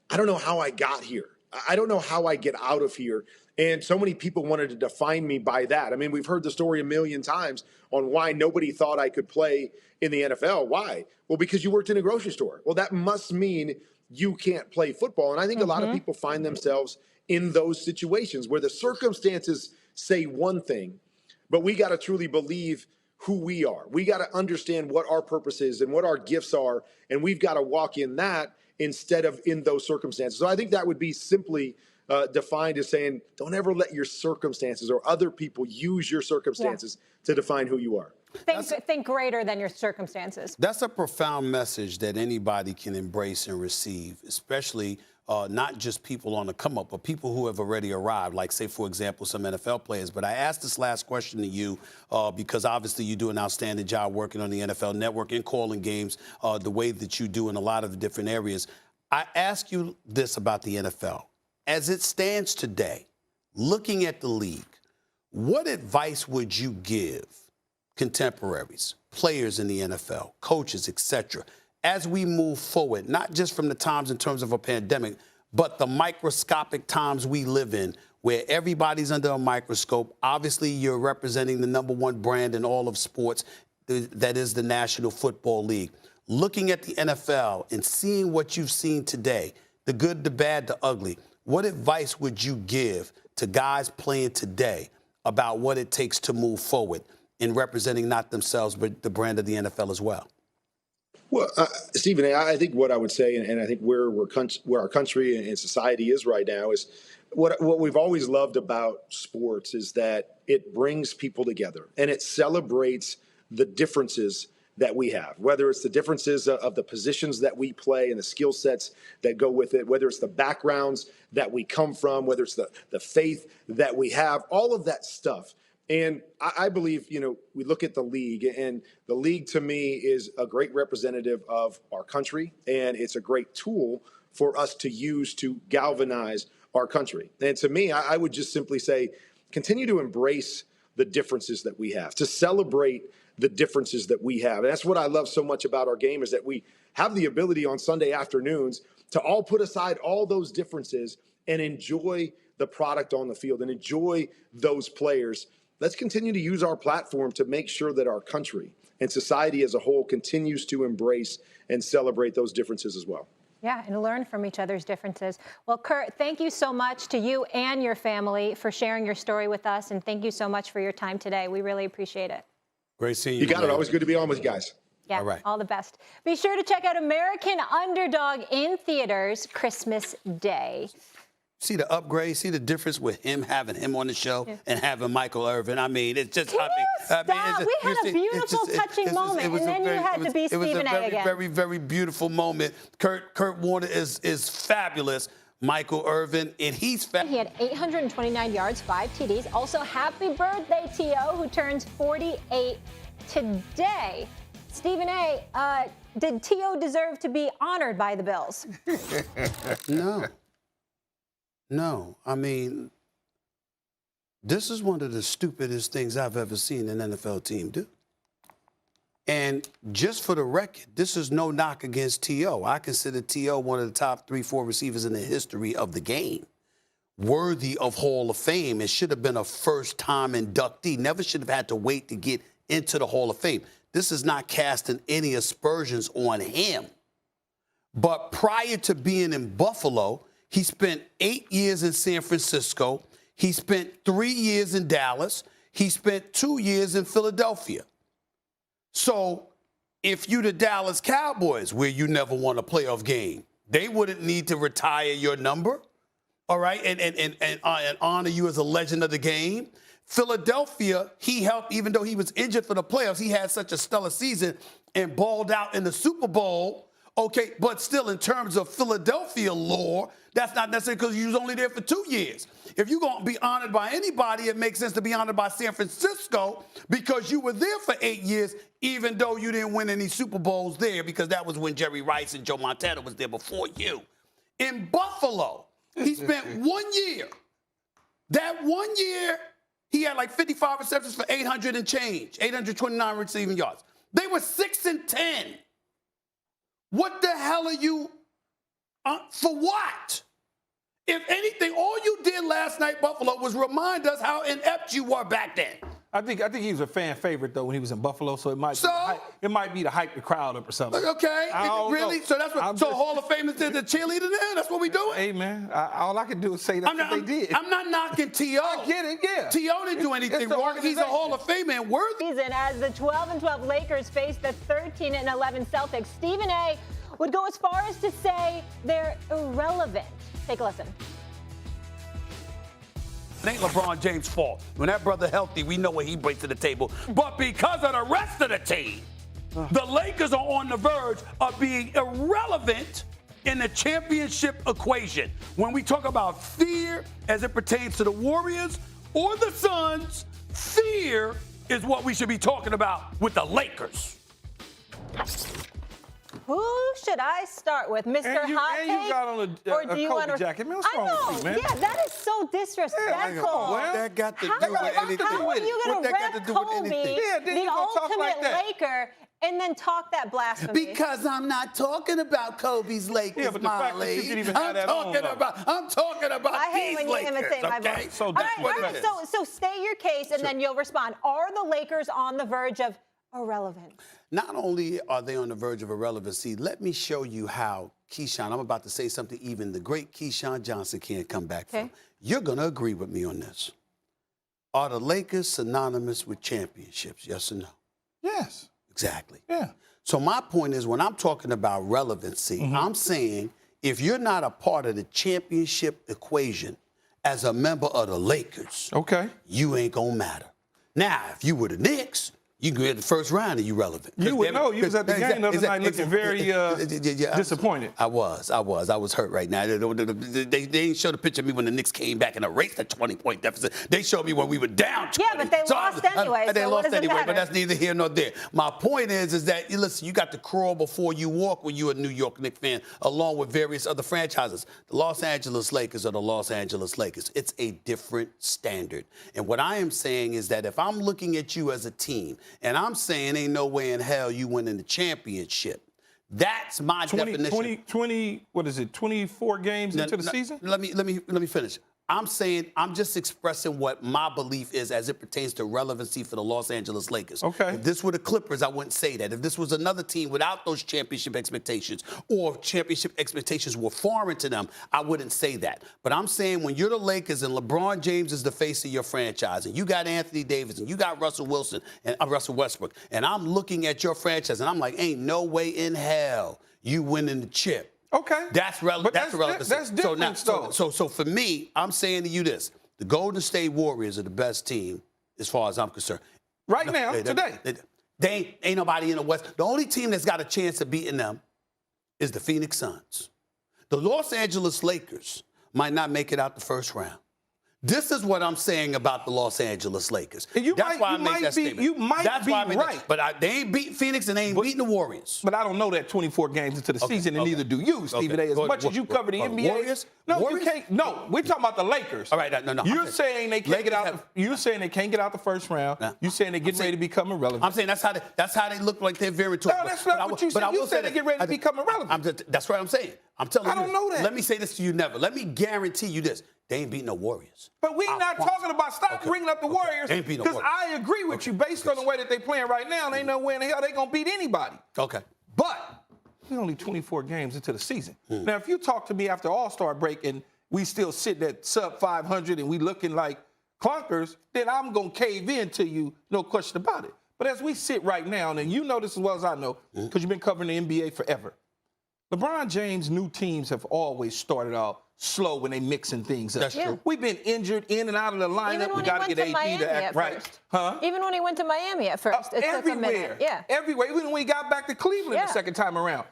I don't know how I got here. I don't know how I get out of here. And so many people wanted to define me by that. I mean, we've heard the story a million times on why nobody thought I could play in the NFL. Why? Well, because you worked in a grocery store. Well, that must mean you can't play football. And I think a lot of people find themselves in those situations where the circumstances say one thing, but we got to truly believe who we are. We got to understand what our purpose is and what our gifts are. And we've got to walk in that instead of in those circumstances. So I think that would be simply defined as saying, don't ever let your circumstances or other people use your circumstances to define who you are. Think greater than your circumstances. That's a profound message that anybody can embrace and receive, especially not just people on the come up, but people who have already arrived, like, say, for example, some NFL players. But I asked this last question to you because obviously you do an outstanding job working on the NFL Network and calling games the way that you do in a lot of the different areas. I ask you this about the NFL. As it stands today, looking at the league, what advice would you give contemporaries, players in the NFL, coaches, etc., as we move forward, not just from the times in terms of a pandemic, but the microscopic times we live in where everybody's under a microscope? Obviously, you're representing the #1 brand in all of sports, that is the National Football League. Looking at the NFL and seeing what you've seen today, the good, the bad, the ugly, what advice would you give to guys playing today about what it takes to move forward in representing not themselves, but the brand of the NFL as well? Well, Stephen, I think what I would say, and I think where our country and society is right now, is what we've always loved about sports is that it brings people together and it celebrates the differences that we have, whether it's the differences of the positions that we play and the skill sets that go with it, whether it's the backgrounds that we come from, whether it's the faith that we have, all of that stuff. And I believe, we look at the league, and the league to me is a great representative of our country, and it's a great tool for us to use to galvanize our country. And to me, I would just simply say, continue to embrace the differences that we have, to celebrate the differences that we have. And that's what I love so much about our game, is that we have the ability on Sunday afternoons to all put aside all those differences and enjoy the product on the field and enjoy those players. Let's continue to use our platform to make sure that our country and society as a whole continues to embrace and celebrate those differences as well. Yeah, and learn from each other's differences. Well, Kurt, thank you so much to you and your family for sharing your story with us, and thank you so much for your time today. We really appreciate it. Great seeing you. You got it. Always good to be on with you guys. Yeah, all right. All the best. Be sure to check out American Underdog in theaters Christmas Day. See the upgrade? See the difference with having him on the show and having Michael Irvin? I mean, it's just. We had a beautiful, touching moment, and then you had to be Stephen A. again. Very, very beautiful moment. Kurt Warner is fabulous. Michael Irvin, and he's fat. He had 829 yards, 5 TDs. Also, happy birthday, T.O., who turns 48 today. Stephen A., did T.O. deserve to be honored by the Bills? No. No. I mean, this is one of the stupidest things I've ever seen an NFL team do. And just for the record, this is no knock against T.O. I consider T.O. one of the top 3-4 receivers in the history of the game. Worthy of Hall of Fame. It should have been a first-time inductee. Never should have had to wait to get into the Hall of Fame. This is not casting any aspersions on him. But prior to being in Buffalo, he spent 8 years in San Francisco. He spent 3 years in Dallas. He spent 2 years in Philadelphia. So if you the Dallas Cowboys, where you never won a playoff game, they wouldn't need to retire your number, all right, and honor you as a legend of the game. Philadelphia, he helped, even though he was injured for the playoffs, he had such a stellar season and balled out in the Super Bowl. Okay, but still, in terms of Philadelphia lore, that's not necessarily because you was only there for 2 years. If you're going to be honored by anybody, it makes sense to be honored by San Francisco because you were there for 8 years, even though you didn't win any Super Bowls there because that was when Jerry Rice and Joe Montana was there before you. In Buffalo, he spent 1 year. That 1 year, he had like 55 receptions for 800 and change, 829 receiving yards. They were 6-10. What the hell are you, for what? If anything, all you did last night, Buffalo, was remind us how inept you were back then. I think he was a fan favorite though when he was in Buffalo, so it might be to hype the crowd up or something. Okay, really? Know. So that's what. So Hall of Famers did the cheerleader there. That's what we doing. Hey man, all I can do is say that's what they did. I'm not knocking T.O. I get it, yeah. T.O. didn't do anything wrong. He's a Hall of Famer and worthy. Season as the 12-12 Lakers face the 13-11 Celtics, Stephen A. would go as far as to say they're irrelevant. Take a listen. It ain't LeBron James' fault. When that brother healthy, we know what he brings to the table. But because of the rest of the team, the Lakers are on the verge of being irrelevant in the championship equation. When we talk about fear as it pertains to the Warriors or the Suns, fear is what we should be talking about with the Lakers. Who should I start with, Mr. Hot Take? And you got on a Kobe jacket. Man, what's wrong with you, man? Yeah, that is so disrespectful. What that got to do with anything? How are you going to rep Kobe, the ultimate Laker, and then talk that blasphemy? Because I'm not talking about Kobe's Lakers, but the fact that you can even have that I'm talking about I hate these when you Lakers, imitate my okay? voice. So all that's right. So state your case, and then you'll respond. Are the Lakers on the verge of irrelevance? Not only are they on the verge of irrelevancy, let me show you how Keyshawn, I'm about to say something even the great Keyshawn Johnson can't come back from. You're going to agree with me on this. Are the Lakers synonymous with championships, yes or no? Yes. Exactly. Yeah. So my point is, when I'm talking about relevancy, I'm saying if you're not a part of the championship equation as a member of the Lakers, you ain't going to matter. Now, if you were the Knicks, you can get the first round and you relevant. You would know. You was at the game the other night looking very disappointed. I was hurt right now. They didn't show the picture of me when the Knicks came back and erased a 20-point deficit. They showed me when we were down 20. Yeah, but they lost anyway. They lost anyway, matter? but that's neither here nor there. My point is that, listen, you got to crawl before you walk when you're a New York Knicks fan, along with various other franchises. The Los Angeles Lakers are the Los Angeles Lakers. It's a different standard. And what I am saying is that if I'm looking at you as a team, and I'm saying ain't no way in hell you winning the championship. That's my definition. 24 games into the season? Let me finish. I'm saying I'm just expressing what my belief is as it pertains to relevancy for the Los Angeles Lakers. Okay. If this were the Clippers, I wouldn't say that. If this was another team without those championship expectations or championship expectations were foreign to them, I wouldn't say that. But I'm saying when you're the Lakers and LeBron James is the face of your franchise and you got Anthony Davis and you got Russell Wilson and Russell Westbrook, and I'm looking at your franchise and I'm like, ain't no way in hell you winning the chip. Okay. That's relevant. That's different, so for me, I'm saying to you this. The Golden State Warriors are the best team as far as I'm concerned. Right now, today. They ain't nobody in the West. The only team that's got a chance of beating them is the Phoenix Suns. The Los Angeles Lakers might not make it out the first round. This is what I'm saying about the Los Angeles Lakers. That's why I make that statement. You might be right. But they ain't beat Phoenix and they ain't beating the Warriors. But I don't know that 24 games into the season, and neither do you, Stephen A. As much as you cover the NBA. Warriors? No, Warriors? you can't. No, we're talking about the Lakers. All right, no. You're saying they can't get out. You're saying they can't get out the first round. You're saying they're getting ready to become irrelevant. I'm saying that's how they look like they're very tough. No, that's not what you said. You said they get ready to become irrelevant. That's what I'm saying. I'm telling you. I don't know that. Let me say this to you never. Let me guarantee you this. They ain't beating no Warriors. But we're not talking about bringing up the Warriors. Because I agree with you based on the way that they're playing right now. They know where in the hell they're going to beat anybody. Okay. But we're only 24 games into the season. Now, if you talk to me after All-Star break and we still sitting at sub 500 and we looking like clunkers, then I'm going to cave in to you, no question about it. But as we sit right now, and you know this as well as I know, because you've been covering the NBA forever, LeBron James' new teams have always started out slow when they mixing things up. That's true. We've been injured in and out of the lineup. We got to get AD to act right. Huh? Even when he went to Miami at first. It took a minute. Yeah. Everywhere. Even when he got back to Cleveland the second time around.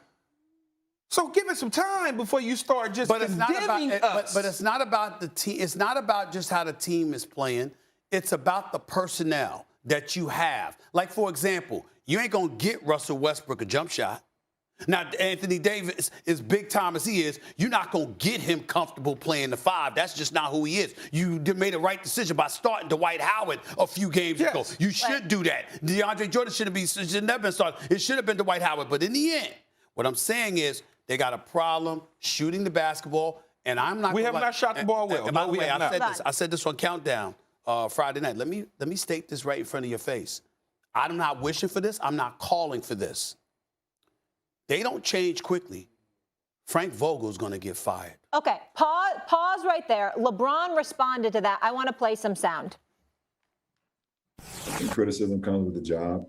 So give it some time before you start just condemning us. But it's not about the team. It's not about just how the team is playing. It's about the personnel that you have. Like, for example, you ain't going to get Russell Westbrook a jump shot. Now, Anthony Davis, as big time as he is, you're not going to get him comfortable playing the 5. That's just not who he is. You made a right decision by starting Dwight Howard a few games ago. You should do that. DeAndre Jordan should never been started. It should have been Dwight Howard. But in the end, what I'm saying is they got a problem shooting the basketball, and I'm not. We have not shot the ball well. And by the way, I said this on Countdown Friday night. Let me state this right in front of your face. I'm not wishing for this. I'm not calling for this. They don't change quickly. Frank Vogel's going to get fired. Okay, pause right there. LeBron responded to that. I want to play some sound. Criticism comes with the job.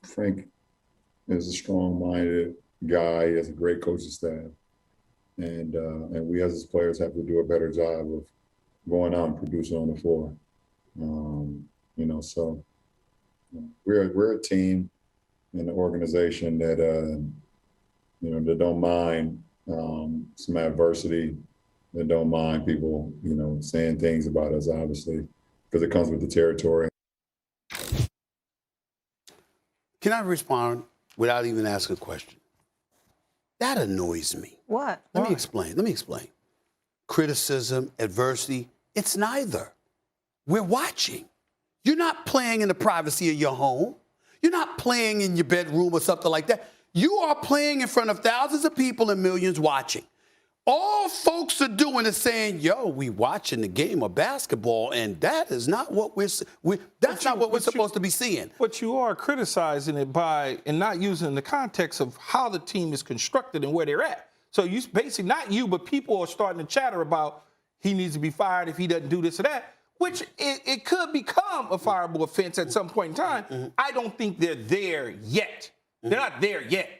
Frank is a strong-minded guy. He has a great coaching staff. And we as his players have to do a better job of going out and producing on the floor. So we're a team in the organization that that don't mind some adversity, that don't mind people saying things about us, obviously, because it comes with the territory. Can I respond without even asking a question? That annoys me. What? Let me explain. Criticism, adversity, it's neither. We're watching. You're not playing in the privacy of your home. You're not playing in your bedroom or something like that. You are playing in front of thousands of people and millions watching. All folks are doing is saying, "Yo, we watching the game of basketball," and that is not what we're supposed to be seeing. But you are criticizing it by and not using the context of how the team is constructed and where they're at. So you basically, not you, but people are starting to chatter about he needs to be fired if he doesn't do this or that. Which it could become a fireable offense at some point in time. I don't think they're there yet. They're not there yet,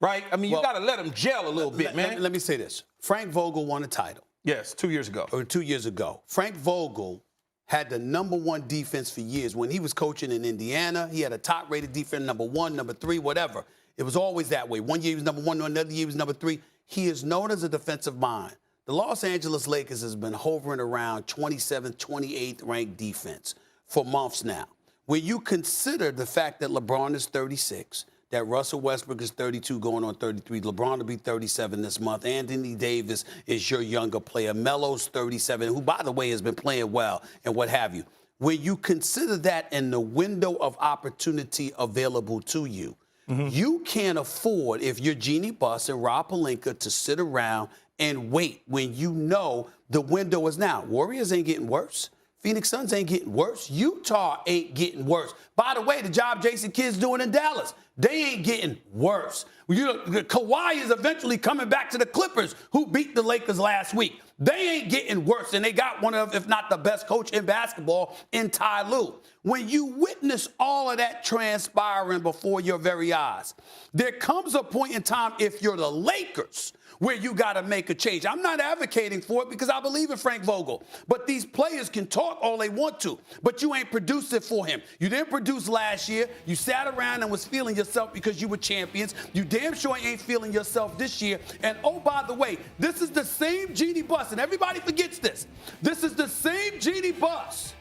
right? I mean, you got to let them gel a little bit, man. Let me say this. Frank Vogel won a title. Yes, 2 years ago. Or 2 years ago. Frank Vogel had the #1 defense for years. When he was coaching in Indiana, he had a top-rated defense, #1, #3, whatever. It was always that way. One year he was #1, another year he was #3. He is known as a defensive mind. The Los Angeles Lakers has been hovering around 27th, 28th ranked defense for months now. When you consider the fact that LeBron is 36, that Russell Westbrook is 32 going on 33, LeBron will be 37 this month, Anthony Davis is your younger player, Melo's 37, who, by the way, has been playing well and what have you. When you consider that in the window of opportunity available to you, you can't afford, if you're Jeannie Buss and Rob Pelinka, to sit around and wait when you know the window is now. Warriors ain't getting worse. Phoenix Suns ain't getting worse. Utah ain't getting worse. By the way, the job Jason Kidd's doing in Dallas, they ain't getting worse. Kawhi is eventually coming back to the Clippers, who beat the Lakers last week. They ain't getting worse, and they got one of, if not the best coach in basketball in Ty Lue. When you witness all of that transpiring before your very eyes, there comes a point in time, if you're the Lakers, where you got to make a change. I'm not advocating for it because I believe in Frank Vogel. But these players can talk all they want to, but you ain't produced it for him. You didn't produce last year. You sat around and was feeling yourself because you were champions. You damn sure ain't feeling yourself this year. And oh, by the way, this is the same Genie Bus, and everybody forgets this. This is the same Genie Bus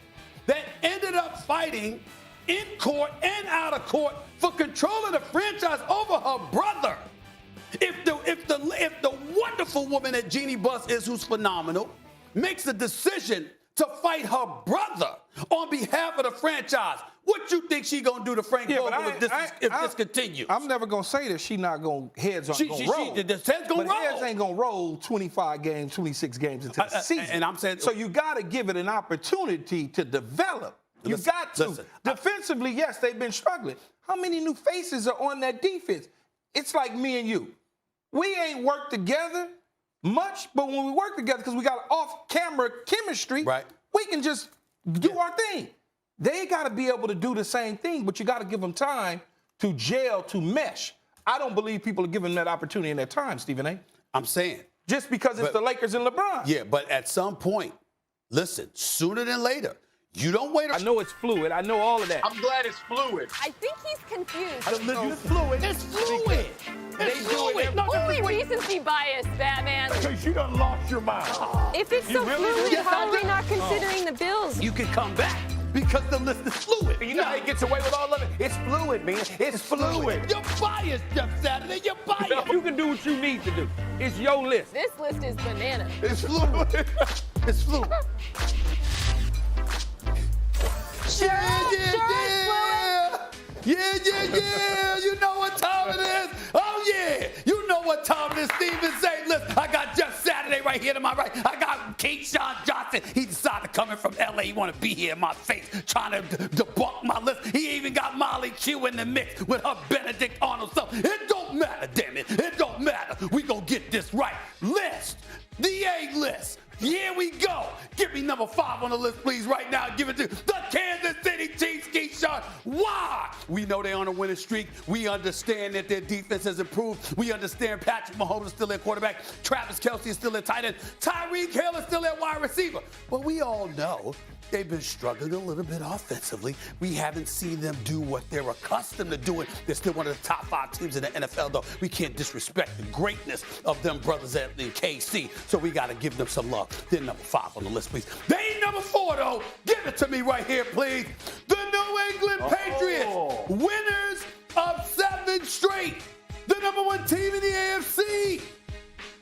that ended up fighting in court and out of court for control of the franchise over her brother. If the wonderful woman that Jeannie Buss is, who's phenomenal, makes a decision to fight her brother on behalf of the franchise, what you think she gonna do to Frank Vogel if this continues? I'm never gonna say that she not gonna heads aren't gonna roll. Heads ain't gonna roll 25 games, 26 games into the season. And I'm saying, so you got to give it an opportunity to develop. You got to. Defensively, yes, they've been struggling. How many new faces are on that defense? It's like me and you. We ain't worked together much, but when we work together, because we got off-camera chemistry, we can just do our thing. They got to be able to do the same thing, but you got to give them time to gel, to mesh. I don't believe people are giving them that opportunity in that time, Stephen A. I'm saying. Just because it's the Lakers and LeBron. Yeah, but at some point, listen, sooner than later, you don't wait. I know it's fluid. I know all of that. I'm glad it's fluid. I think he's confused. It's fluid. It's fluid. It's fluid. Only recency bias, Batman. Because you done lost your mind. If it's so fluid, how are we not considering the Bills? You can come back because the list is fluid. You know how he gets away with all of it? It's fluid, man. It's fluid. You're biased, Jeff Saturday. You're biased. You can do what you need to do. It's your list. This list is bananas. It's fluid. It's fluid. Yeah. You know what time it is. Oh, yeah. You know what time it is. Steven say, listen, I got Jeff Saturday right here to my right. I got Keyshawn Johnson. He decided coming from L.A. He want to be here in my face, trying to debunk my list. He even got Molly Q in the mix with her Benedict Arnold stuff. It don't matter, damn it. It don't matter. We gonna get this right. List. The A list. Here we go. Give me number 5 on the list, please, right now. Give it to the Kansas City Chiefs, Keyshawn. Why? We know they're on a winning streak. We understand that their defense has improved. We understand Patrick Mahomes is still their quarterback. Travis Kelce is still their tight end. Tyreek Hill is still their wide receiver. But we all know they've been struggling a little bit offensively. We haven't seen them do what they're accustomed to doing. They're still one of the top 5 teams in the NFL, though. We can't disrespect the greatness of them brothers in KC, so we got to give them some love. They're number 5 on the list, please. They ain't number 4, though. Give it to me right here, please. The New England Patriots, winners of 7 straight. The number 1 team in the AFC.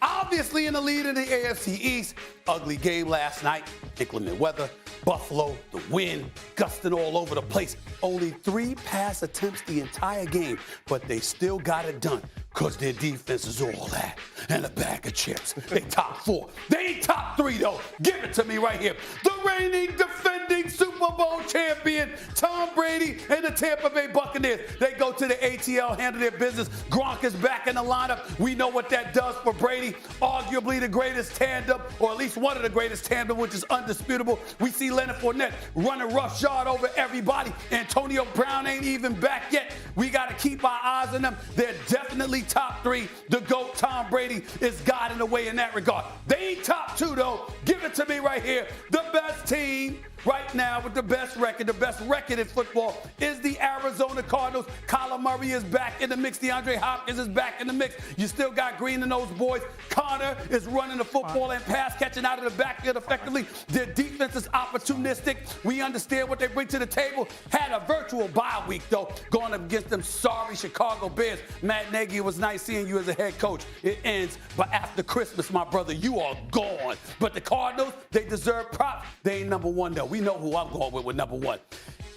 Obviously in the lead in the AFC East. Ugly game last night. Inclement weather. Buffalo, the wind, gusting all over the place. Only 3 pass attempts the entire game, but they still got it done because their defense is all that and a bag of chips. They top 4. They ain't top 3, though. Give it to me right here. The reigning, defending Super Bowl champion, Tom Brady and the Tampa Bay Buccaneers. They go to the ATL, handle their business. Gronk is back in the lineup. We know what that does for Brady. Arguably the greatest tandem, or at least one of the greatest tandem, which is undisputable. We see Leonard Fournette running roughshod over everybody. Antonio Brown ain't even back yet. We got to keep our eyes on them. They're definitely top 3. The GOAT, Tom Brady, is guiding the way in that regard. They ain't top 2, though. Give it to me right here. The best team right now with the best record in football is the Arizona Cardinals. Kyler Murray is back in the mix. DeAndre Hopkins is back in the mix. You still got Green and those boys. Connor is running the football and pass catching out of the backfield effectively. Their defense is opportunistic. We understand what they bring to the table. Had a virtual bye week, though, going up against them sorry Chicago Bears. Matt Nagy, it was nice seeing you as a head coach. It ends, but after Christmas, my brother, you are gone. But the Cardinals, they deserve props. They ain't number 1, though. We know who I'm going with number 1.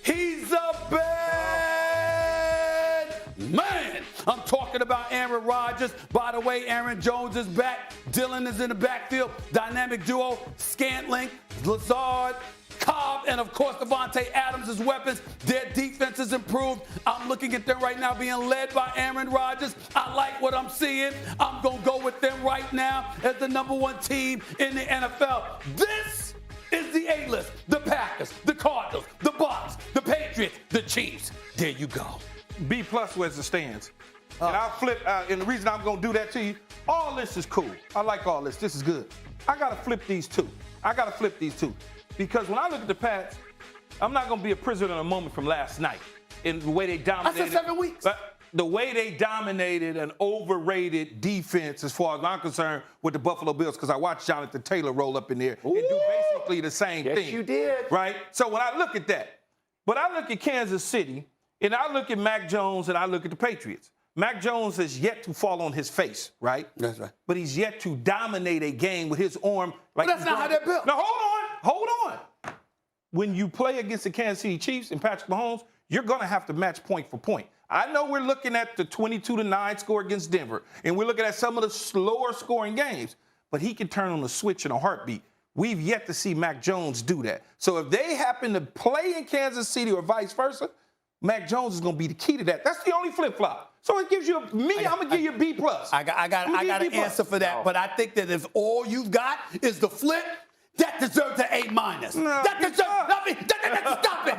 He's a bad man. I'm talking about Aaron Rodgers. By the way, Aaron Jones is back. Dylan is in the backfield. Dynamic duo, Scantling, Lazard, Cobb, and of course Devontae Adams as weapons. Their defense is improved. I'm looking at them right now being led by Aaron Rodgers. I like what I'm seeing. I'm going to go with them right now as the number 1 team in the NFL. This is the A-list. The Packers, the Cardinals, the Bucs, the Patriots, the Chiefs. There you go. B+ where's the stands? And I'll flip, and the reason I'm going to do that to you, all this is cool. I like all this. This is good. I got to flip these two. Because when I look at the Pats, I'm not going to be a prisoner of a moment from last night in the way they dominated. I said 7 weeks. But the way they dominated an overrated defense, as far as I'm concerned, with the Buffalo Bills, because I watched Jonathan Taylor roll up in there and do basically the same thing. Yes, you did. Right? So when I look at that, but I look at Kansas City, and I look at Mac Jones, and I look at the Patriots. Mac Jones has yet to fall on his face, right? That's right. But he's yet to dominate a game with his arm. Like But that's not how they're built. Now, hold on. When you play against the Kansas City Chiefs and Patrick Mahomes, you're going to have to match point for point. I know we're looking at the 22-9 score against Denver, and we're looking at some of the slower scoring games, but he can turn on the switch in a heartbeat. We've yet to see Mac Jones do that. So if they happen to play in Kansas City or vice versa, Mac Jones is going to be the key to that. That's the only flip-flop. So it gives you I'm going to give you a B+. I got an answer for that, but I think that if all you've got is the flip, that deserves an A-. No, that deserves nothing. Stop it.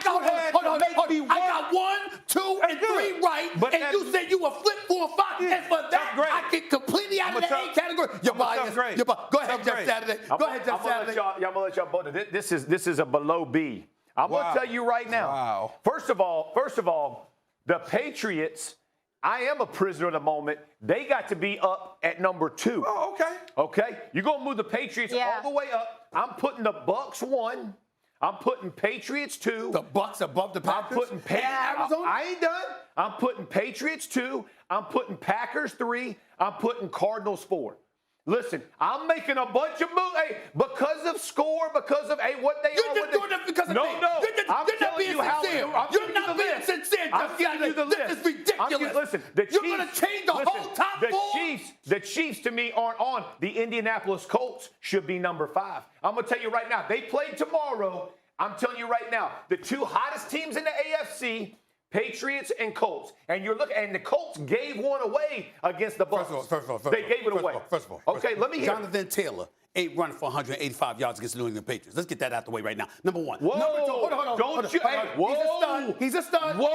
Hold on. I got 1, 2, and 3 right, and you said you were flip 4 or 5, and for that, I get completely out of the A category. You're biased. Go ahead, Jeff Saturday. I'm gonna let y'all vote. This is a below B. I'm gonna tell you right now. Wow. First of all, the Patriots. I am a prisoner of the moment. They got to be up at number 2. Oh, okay. Okay? You're going to move the Patriots all the way up. I'm putting the Bucks 1. I'm putting Patriots 2. The Bucks above the Packers? I'm putting Arizona. I ain't done. I'm putting Patriots 2. I'm putting Packers 3. I'm putting Cardinals 4. Listen, I'm making a bunch of moves because of score, because of what they are. You're just doing that because of me. I'm telling you how. You're not being sincere. I'm giving you the list. This is ridiculous. Listen, you're going to change the whole top 4. The Chiefs, to me, aren't on. The Indianapolis Colts should be number 5. I'm going to tell you right now, they play tomorrow. I'm telling you right now, the 2 hottest teams in the AFC, Patriots and Colts. And you're looking, and the Colts gave one away against the Bucs. First of all, they gave it away. First of all. Okay, let me hear. Jonathan Taylor ain't running for 185 yards against the New England Patriots. Let's get that out the way right now. Number 1. Whoa. Number 2. Hold on. Don't you? Whoa. He's a stud. Whoa.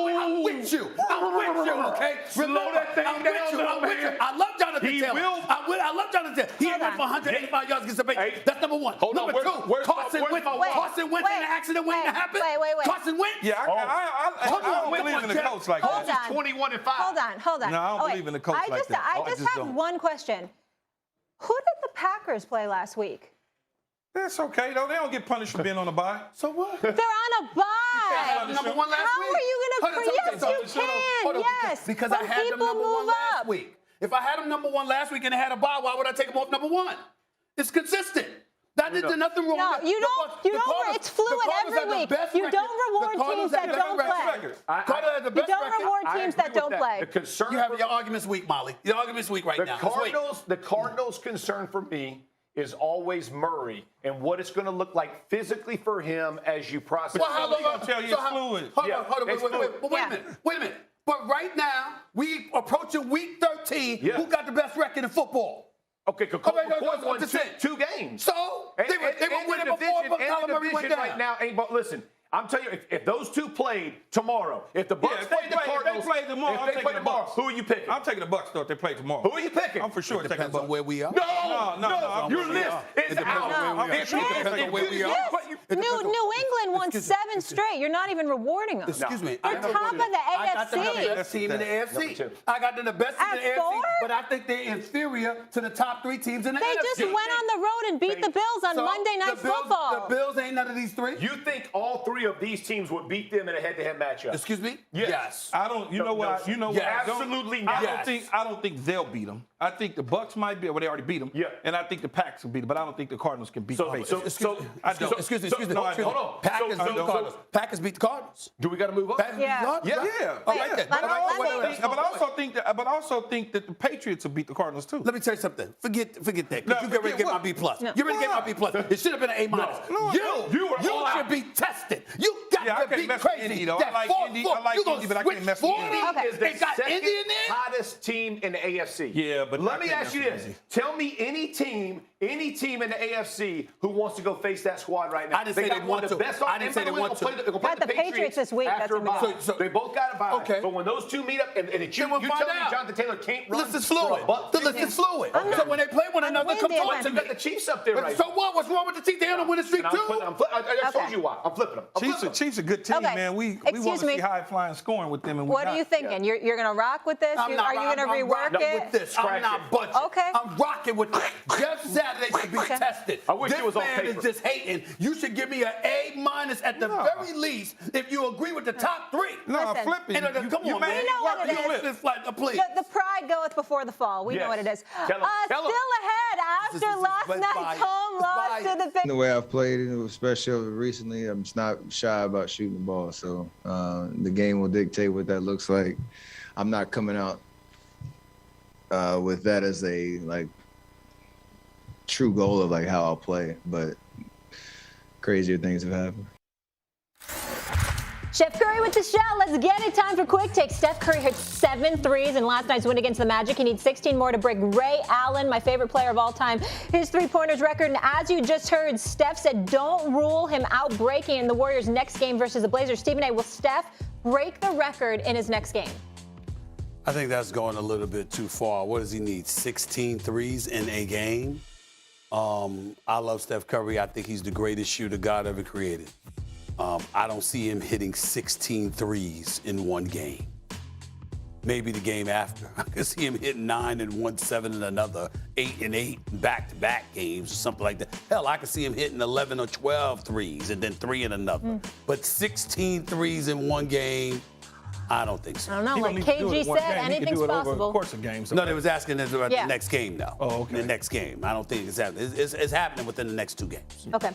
I'm with you. Okay? Slow that thing down. I'm with you. I love Jonathan Taylor. I love Jonathan Taylor. He ain't running for 185 yards against the Patriots. That's number 1. Number 2. Carson Wentz in the accident waiting to happen. Wait. Carson Wentz? Yeah, I don't believe in the Colts like that. Hold on. 21-5. Hold on. No, I don't believe in the Colts like that. I just have one question. Who did the Packers play last week? That's okay, though. They don't get punished for being on a bye. So what? They're on a bye. Number 1 last week. How are you going to? Yes, you can. Yes. Because I had them number 1 last week. If I had them number 1 last week and they had a bye, why would I take them off number 1? It's consistent. There's nothing wrong. No, you don't. It's fluid every week. You don't reward teams that don't play. You don't reward teams that don't play. You have your arguments weak, Molly. Your arguments weak right now. The Cardinals' concern for me is always Murray and what it's going to look like physically for him as you process. Well, how long? I'll tell you, it's fluid. Hold on. Wait a minute. But right now, we approaching week 13. Yeah. Who got the best record in football? Okay, McCoy won 2 games. So they were winning before, but Kyler Murray went down. Right now ain't. But listen, I'm telling you, if those 2 played tomorrow, if the Bucs play the Cardinals, if they play tomorrow, I'm taking the Bucs. Who are you picking? I'm taking the Bucs though if they play tomorrow. Who are you picking? I'm for sure taking the Depends on Bucs. where we are. No. Your list is out. It depends on where we are. New England won 7 straight. You're not even rewarding them. Excuse me. They're top of the I got them the AFC. best team in the AFC. I got them the best team in the AFC, but I think they're inferior to the top 3 teams in the They NFC. just went on the road and beat the Bills on Monday Night Football. The Bills ain't none of these 3. You think all 3 of these teams would beat them in a head-to-head matchup? Excuse me? Yes. I don't. You know what? Absolutely not. I don't think they'll beat them. I think the Bucs might be. Well, they already beat them. Yeah. And I think the Packers will beat them. But I don't think the Cardinals can beat the Patriots. I don't. Excuse me. Hold on. Packers beat the Cardinals. Packers beat the Cardinals. Do we got to move up? Packers beat the Cardinals? Yeah. I like that. But I also think that the Patriots will beat the Cardinals too. Let me tell you something. Forget that. Because you get ready to get my B+. You ready to get my B+. It should have been an A-. You should be tested. You got to be can't mess with Indy, though. I like Indy, but I can't mess with Indy. Indy is the They got second Indy in there? hottest team in the AFC. Yeah, but let me ask you this. Tell me any team in the AFC who wants to go face that squad right now. I didn't say they want to. I didn't say they want to. Got the Patriots this week. That's After a bye. so They both got a bye. Okay. But when those two meet up, and you tell me Jonathan Taylor can't run. List is fluid. The list is fluid. So when they play one another, come talk to You me. got the Chiefs up there right So now. what? What's wrong with the Chiefs? They on a winning streak too. I told you why. I'm flipping them. Chiefs a good team, Okay. man. We Excuse want to me. see high-flying scoring with them. And What are you thinking? You're going to rock with this? Are you going to rework it? With this. I'm not budging. Okay. I'm rocking with this. Jeff Saturday should be tested. I wish this it was on man paper. is just hating. You should give me an A- at the very least if you agree with the top three. No, Listen. flipping. Come on, man. We know what it is. This flight, please. The pride goeth before the fall. We know what it is. Tell 'em. Still ahead after last night's home loss to the The way I've played, especially recently, I'm just not shy about shooting the ball. So the game will dictate what that looks like. I'm not coming out with that as a true goal of how I'll play, but crazier things have happened. Chef Curry with the shot. Let's get it. Time for quick takes. Steph Curry hit 7 threes in last night's win against the Magic. He needs 16 more to break Ray Allen, my favorite player of all time, his three-pointers record. And as you just heard, Steph said don't rule him out breaking in the Warriors' next game versus the Blazers. Stephen A, will Steph break the record in his next game? I think that's going a little bit too far. What does he need? 16 threes in a game? I love Steph Curry. I think he's the greatest shooter God ever created. I don't see him hitting 16 threes in one game. Maybe the game after. I could see him hitting 9 and 1, 7 and another, 8 and 8 back-to-back games or something like that. Hell, I could see him hitting 11 or 12 threes and then 3 in another. But 16 threes in one game, I don't think so. I don't know. Like KG said, anything's possible. Over a course of games. No, they was asking us about the next game, though. Oh, okay. The next game. I don't think it's happening. It's happening within the next 2 games. Okay.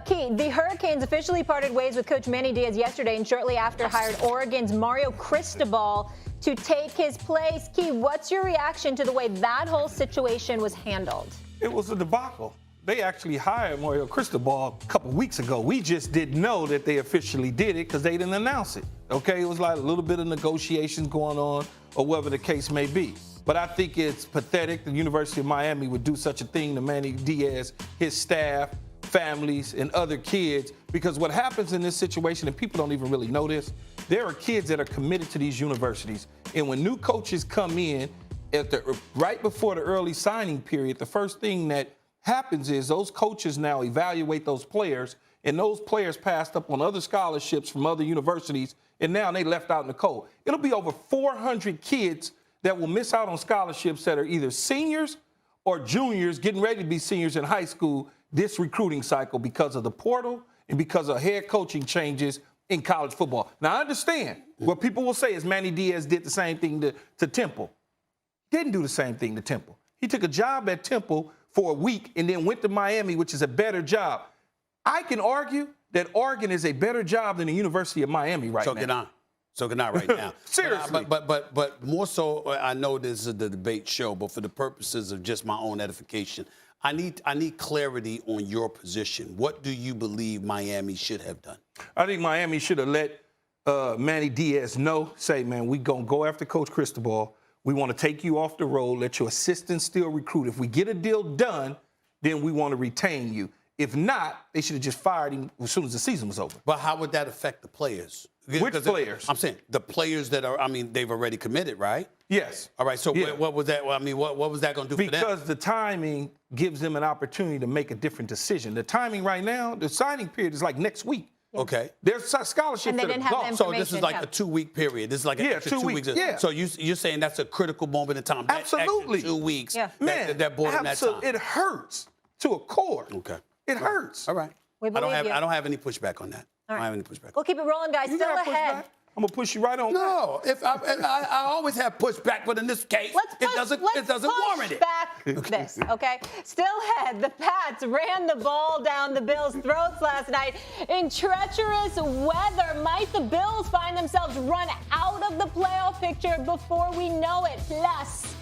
Key, the Hurricanes officially parted ways with Coach Manny Diaz yesterday and shortly after hired Oregon's Mario Cristobal to take his place. Key, what's your reaction to the way that whole situation was handled? It was a debacle. They actually hired Mario Cristobal a couple weeks ago. We just didn't know that they officially did it because they didn't announce it. Okay, it was like a little bit of negotiations going on or whatever the case may be. But I think it's pathetic the University of Miami would do such a thing to Manny Diaz, his staff, families, and other kids, because what happens in this situation, and people don't even really know this, there are kids that are committed to these universities. And when new coaches come in, right before the early signing period, the first thing that happens is those coaches now evaluate those players, and those players passed up on other scholarships from other universities, and now they left out in the cold. It'll be over 400 kids that will miss out on scholarships that are either seniors or juniors getting ready to be seniors in high school this recruiting cycle because of the portal and because of head coaching changes in college football. Now, I understand what people will say is Manny Diaz did the same thing to Temple. Didn't do the same thing to Temple. He took a job at Temple for a week and then went to Miami, which is a better job. I can argue that Oregon is a better job than the University of Miami right now. So can I right now. Seriously. But more so, I know this is the debate show, but for the purposes of just my own edification, I need clarity on your position. What do you believe Miami should have done? I think Miami should have let Manny Diaz know, say, man, we going to go after Coach Cristobal. We want to take you off the road, let your assistant still recruit. If we get a deal done, then we want to retain you. If not, they should have just fired him as soon as the season was over. But how would that affect the players? Which players? I'm saying the players that are, they've already committed, right? Yes. All right, so what was that? What was that going to do for them? Because the timing gives them an opportunity to make a different decision. The timing right now, the signing period is like next week. Okay. There's scholarships and they that didn't are have gone. the So this is like a 2-week period. This is like an extra 2 weeks. Yeah. So you're saying that's a critical moment in time. Absolutely. That extra 2 weeks. Yeah. Man, that bought them that time. It hurts to a core. Okay. It hurts. All right. We believe you. I don't have any pushback on that. All right. I don't have any pushback. We'll keep it rolling, guys. You Still got ahead. pushback? I'm gonna push you right on. No, if I always have pushback, but in this case, it doesn't warrant it. Back this, okay? Still ahead, the Pats ran the ball down the Bills' throats last night in treacherous weather. Might the Bills find themselves run out of the playoff picture before we know it? Plus,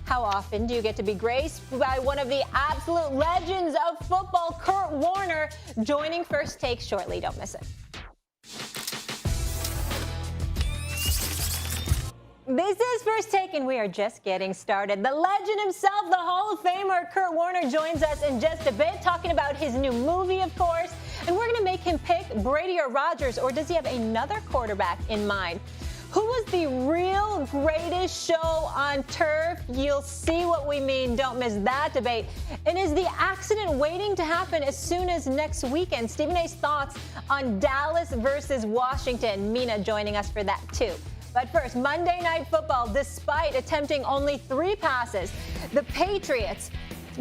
how often do you get to be graced by one of the absolute legends of football, Kurt Warner, joining First Take shortly? Don't miss it. This is First Take, and we are just getting started. The legend himself, the Hall of Famer Kurt Warner, joins us in just a bit, talking about his new movie, of course. And we're going to make him pick Brady or Rodgers, or does he have another quarterback in mind? Who was the real greatest show on turf? You'll see what we mean. Don't miss that debate. And is the accident waiting to happen as soon as next weekend? Stephen A's thoughts on Dallas versus Washington. Mina joining us for that, too. But first, Monday Night Football, despite attempting only 3 passes, the Patriots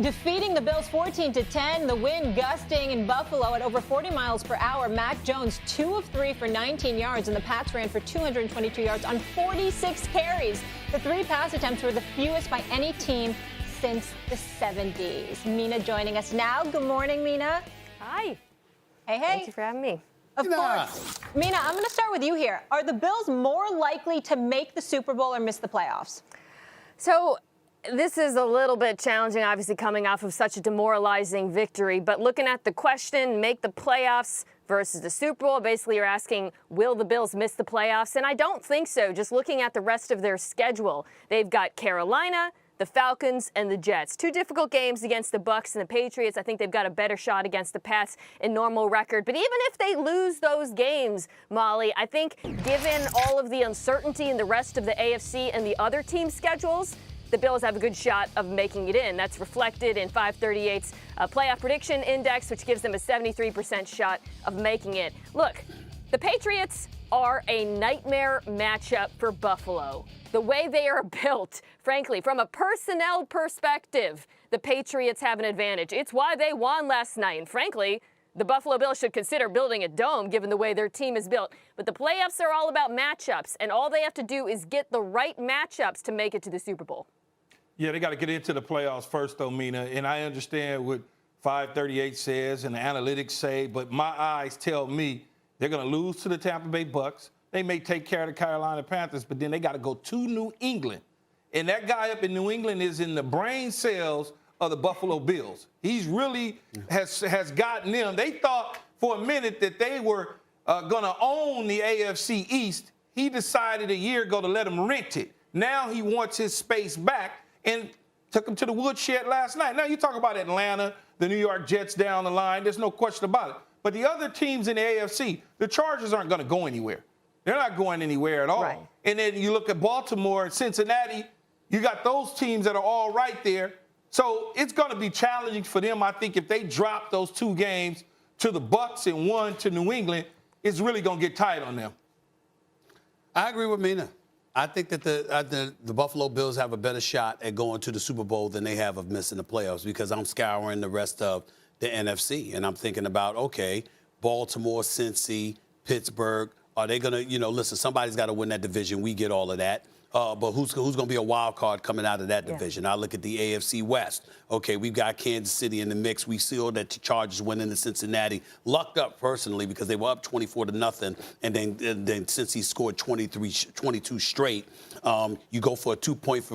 defeating the Bills 14-10, the wind gusting in Buffalo at over 40 miles per hour. Mac Jones, 2 of 3 for 19 yards, and the Pats ran for 222 yards on 46 carries. The 3 pass attempts were the fewest by any team since the 70s. Mina joining us now. Good morning, Mina. Hi. Hey, hey. Thank you for having me. Of course. Mina, I'm going to start with you here. Are the Bills more likely to make the Super Bowl or miss the playoffs? So this is a little bit challenging, obviously, coming off of such a demoralizing victory. But looking at the question, make the playoffs versus the Super Bowl, basically you're asking, will the Bills miss the playoffs? And I don't think so. Just looking at the rest of their schedule, they've got Carolina, the Falcons, and the Jets. 2 difficult games against the Bucs and the Patriots. I think they've got a better shot against the Pats in normal record. But even if they lose those games, Molly, I think given all of the uncertainty in the rest of the AFC and the other team schedules, the Bills have a good shot of making it in. That's reflected in 538's playoff prediction index, which gives them a 73% shot of making it. Look, the Patriots are a nightmare matchup for Buffalo. The way they are built, frankly, from a personnel perspective, the Patriots have an advantage. It's why they won last night. And frankly, the Buffalo Bills should consider building a dome given the way their team is built. But the playoffs are all about matchups, and all they have to do is get the right matchups to make it to the Super Bowl. Yeah, they got to get into the playoffs first, though, Mina. And I understand what 538 says and the analytics say, but my eyes tell me they're going to lose to the Tampa Bay Bucs. They may take care of the Carolina Panthers, but then they got to go to New England. And that guy up in New England is in the brain cells of the Buffalo Bills. He's really has gotten them. They thought for a minute that they were going to own the AFC East. He decided a year ago to let them rent it. Now he wants his space back and took him to the woodshed last night. Now you talk about Atlanta, the New York Jets down the line. There's no question about it. But the other teams in the AFC, the Chargers aren't going to go anywhere. They're not going anywhere at all. Right. And then you look at Baltimore and Cincinnati, you got those teams that are all right there. So it's going to be challenging for them. I think if they drop those 2 games to the Bucs and 1 to New England, it's really going to get tight on them. I agree with Mina. I think that the Buffalo Bills have a better shot at going to the Super Bowl than they have of missing the playoffs, because I'm scouring the rest of the NFC, and I'm thinking about, okay, Baltimore, Cincy, Pittsburgh, are they going to, listen, somebody's got to win that division. We get all of that. But who's going to be a wild card coming out of that division? I look at the AFC West. Okay, we've got Kansas City in the mix. We saw that the Chargers went into Cincinnati. Lucked up personally because they were up 24-0, and then since he scored 22 straight, you go for a 2-point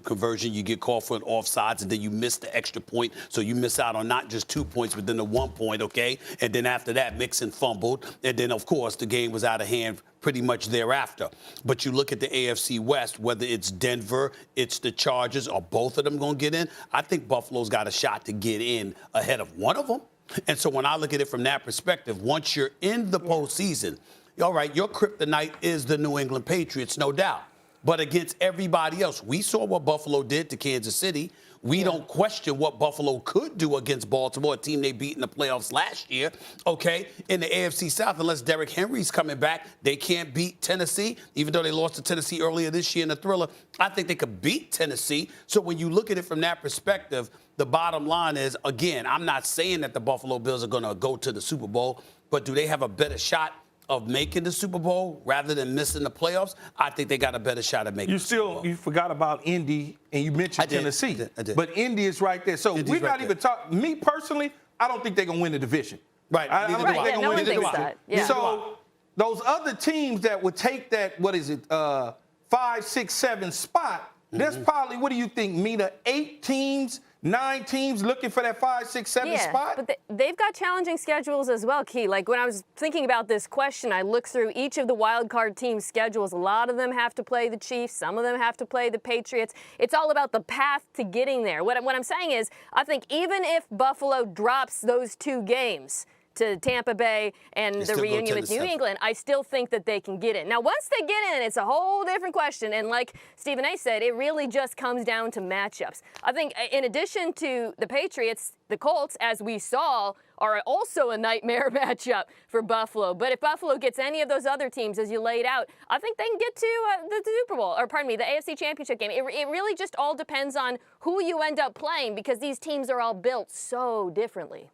conversion. You get called for an offsides, and then you miss the extra point. So you miss out on not just 2 points, but then the 1 point, okay? And then after that, Mixon fumbled. And then, of course, the game was out of hand pretty much thereafter. But you look at the AFC West, whether it's Denver, it's the Chargers, or both of them going to get in, I think Buffalo's got a shot to get in ahead of one of them. And so when I look at it from that perspective, once you're in the postseason, all right, your kryptonite is the New England Patriots, no doubt. But against everybody else, we saw what Buffalo did to Kansas City. We don't question what Buffalo could do against Baltimore, a team they beat in the playoffs last year, okay? In the AFC South, unless Derrick Henry's coming back, they can't beat Tennessee, even though they lost to Tennessee earlier this year in the Thriller. I think they could beat Tennessee. So when you look at it from that perspective, the bottom line is, again, I'm not saying that the Buffalo Bills are going to go to the Super Bowl, but do they have a better shot of making the Super Bowl rather than missing the playoffs? I think they got a better shot at making the Super Bowl. You forgot about Indy, and you mentioned Tennessee. I did. But Indy is right there. So we're not even talking. Me personally, I don't think they're going to win the division. Right. I don't think they're going to win the division. Yeah. So those other teams that would take that, 5, 6, 7 spot, there's probably, what do you think, Mina, 8 teams 9 teams looking for that 5, 6, 7 spot. But they've got challenging schedules as well, Key. Like when I was thinking about this question, I looked through each of the wild card teams' schedules. A lot of them have to play the Chiefs. Some of them have to play the Patriots. It's all about the path to getting there. What I'm saying is, I think even if Buffalo drops those 2 games to Tampa Bay and the reunion with New England, I still think that they can get in. Now, once they get in, it's a whole different question. And like Stephen A said, it really just comes down to matchups. I think in addition to the Patriots, the Colts, as we saw, are also a nightmare matchup for Buffalo. But if Buffalo gets any of those other teams, as you laid out, I think they can get to the Super Bowl, or pardon me, the AFC Championship game. It really just all depends on who you end up playing, because these teams are all built so differently.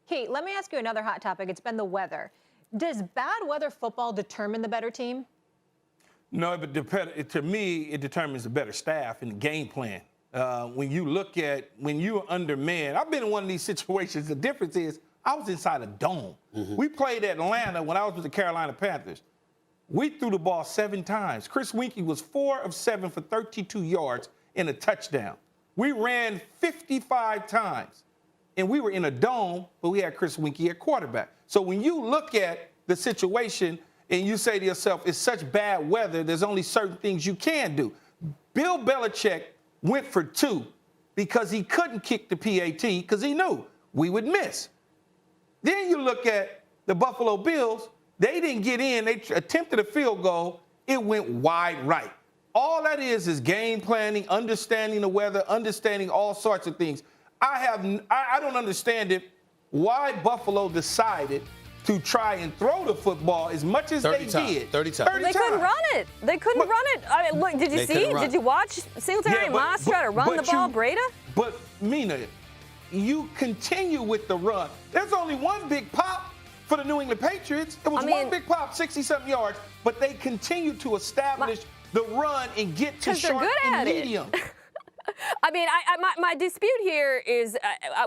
Kate, let me ask you another hot topic. It's been the weather. Does bad weather football determine the better team? No, but to me, it determines the better staff and the game plan. When you're undermanned, I've been in one of these situations. The difference is I was inside a dome. We played Atlanta when I was with the Carolina Panthers. We threw the ball 7 times. Chris Winkie was 4 of 7 for 32 yards and a touchdown. We ran 55 times. And we were in a dome, but we had Chris Winkie at quarterback. So when you look at the situation and you say to yourself, it's such bad weather, there's only certain things you can do. Bill Belichick went for 2 because he couldn't kick the PAT because he knew we would miss. Then you look at the Buffalo Bills, they didn't get in. They attempted a field goal. It went wide right. All that is game planning, understanding the weather, understanding all sorts of things. I don't understand it, why Buffalo decided to try and throw the football as much as they did. 30 times. They couldn't run it. They couldn't run it. I mean, look, did you see? Did you watch Singletary and Moss try to run the ball, Breda? But, Mina, you continue with the run. There's only one big pop for the New England Patriots. It was one big pop, 60-something yards, but they continue to establish the run and get to short and medium. I mean, my dispute here is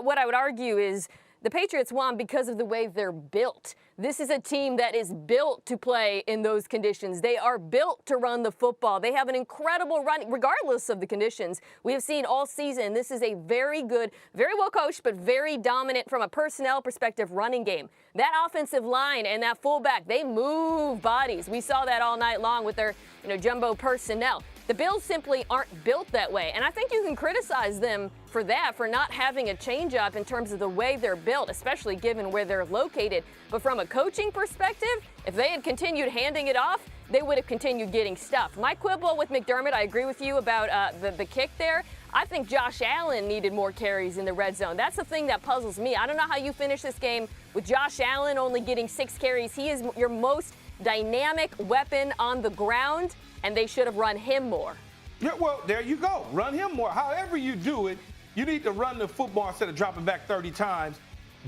what I would argue is the Patriots won because of the way they're built. This is a team that is built to play in those conditions. They are built to run the football. They have an incredible run, regardless of the conditions. We have seen all season, this is a very good, very well coached, but very dominant from a personnel perspective running game. That offensive line and that fullback, they move bodies. We saw that all night long with their jumbo personnel. The Bills simply aren't built that way. And I think you can criticize them for that, for not having a change-up in terms of the way they're built, especially given where they're located. But from a coaching perspective, if they had continued handing it off, they would have continued getting stuffed. My quibble with McDermott, I agree with you about the kick there. I think Josh Allen needed more carries in the red zone. That's the thing that puzzles me. I don't know how you finish this game with Josh Allen only getting 6 carries. He is your most dynamic weapon on the ground, and they should have run him more. Yeah, well, there you go. Run him more. However you do it, you need to run the football instead of dropping back 30 times,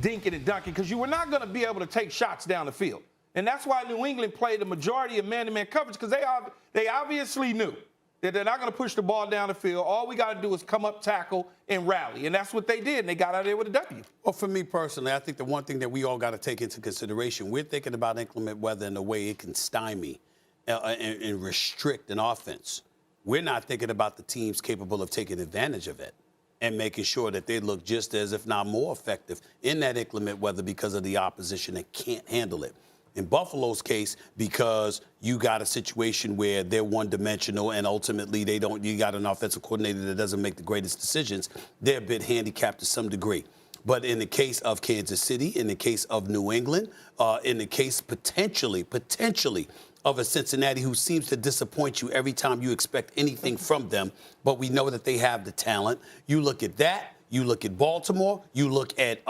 dinking and dunking, because you were not going to be able to take shots down the field. And that's why New England played the majority of man-to-man coverage, because they obviously knew that they're not going to push the ball down the field. All we got to do is come up, tackle, and rally. And that's what they did, and they got out of there with a W. Well, for me personally, I think the one thing that we all got to take into consideration, we're thinking about inclement weather and the way it can stymie and restrict an offense. We're not thinking about the teams capable of taking advantage of it and making sure that they look just as, if not more effective in that inclement weather because of the opposition that can't handle it. In Buffalo's case, because you got a situation where they're one-dimensional and ultimately you got an offensive coordinator that doesn't make the greatest decisions, they're a bit handicapped to some degree. But in the case of Kansas City, in the case of New England, in the case potentially of a Cincinnati who seems to disappoint you every time you expect anything from them, but we know that they have the talent. You look at that. You look at Baltimore. You look at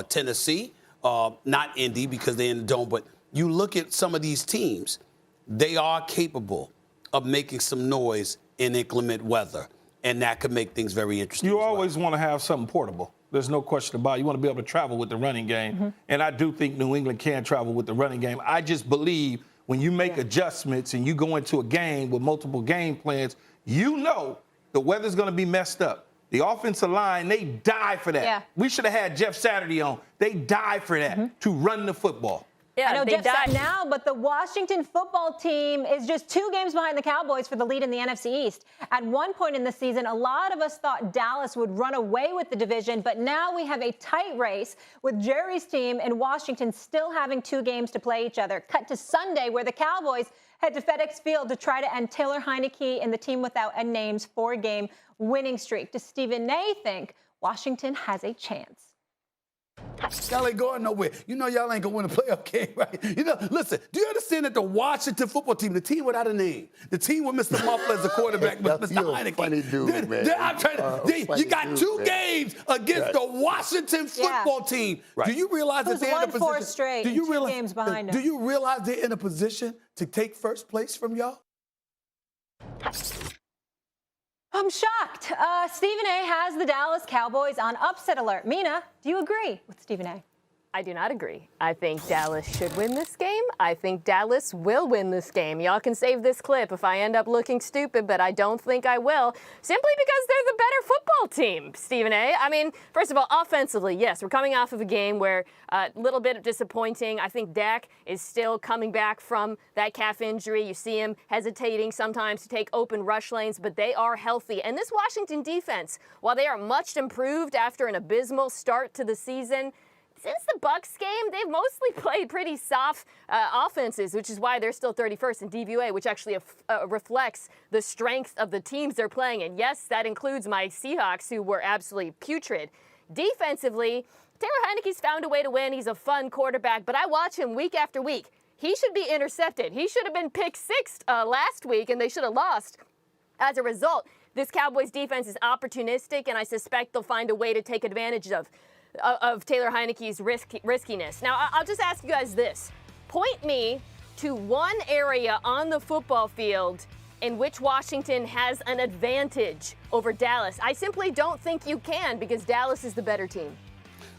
Tennessee, not Indy because they're in the dome, but you look at some of these teams. They are capable of making some noise in inclement weather, and that could make things very interesting. You always want to have something portable. There's no question about it. You want to be able to travel with the running game, and I do think New England can travel with the running game. I just believe when you make adjustments and you go into a game with multiple game plans, you know the weather's going to be messed up. The offensive line, they die for that. Yeah. We should have had Jeff Saturday on. They die for that, to run the football. Yeah, I know they Jeff said died. now, but the Washington football team is just 2 games behind the Cowboys for the lead in the NFC East. At one point in the season, a lot of us thought Dallas would run away with the division, but now we have a tight race with Jerry's team and Washington still having 2 games to play each other. Cut to Sunday, where the Cowboys head to FedEx Field to try to end Taylor Heineke and the team without a name's 4-game winning streak. Does Stephen A think Washington has a chance? Y'all ain't going nowhere. You know y'all ain't going to win a playoff game, right? You know, listen, do you understand that the Washington football team, the team without a name, the team with Mr. Muffler as the quarterback, but Mr. Heineke. Funny dude, man. I'm trying to, you got 2 games against the Washington football team. Right. Do you realize that they're in a position? 4 straight, do you realize, 2 games behind them. Do you realize they're in a position to take first place from y'all? I'm shocked. Stephen A has the Dallas Cowboys on upset alert. Mina, do you agree with Stephen A? I do not agree. I think Dallas should win this game. I think Dallas will win this game. Y'all can save this clip if I end up looking stupid, but I don't think I will, simply because they're the better football team, Stephen A. I mean, first of all, offensively, yes, we're coming off of a game where a little bit disappointing. I think Dak is still coming back from that calf injury. You see him hesitating sometimes to take open rush lanes, but they are healthy. And this Washington defense, while they are much improved after an abysmal start to the season, since the Bucs game, they've mostly played pretty soft offenses, which is why they're still 31st in DVOA, which actually reflects the strength of the teams they're playing. And yes, that includes my Seahawks, who were absolutely putrid. Defensively, Taylor Heineke's found a way to win. He's a fun quarterback, but I watch him week after week. He should be intercepted. He should have been picked 6th last week, and they should have lost. As a result, this Cowboys defense is opportunistic, and I suspect they'll find a way to take advantage of Taylor Heineke's riskiness. Now, I'll just ask you guys this. Point me to one area on the football field in which Washington has an advantage over Dallas. I simply don't think you can, because Dallas is the better team.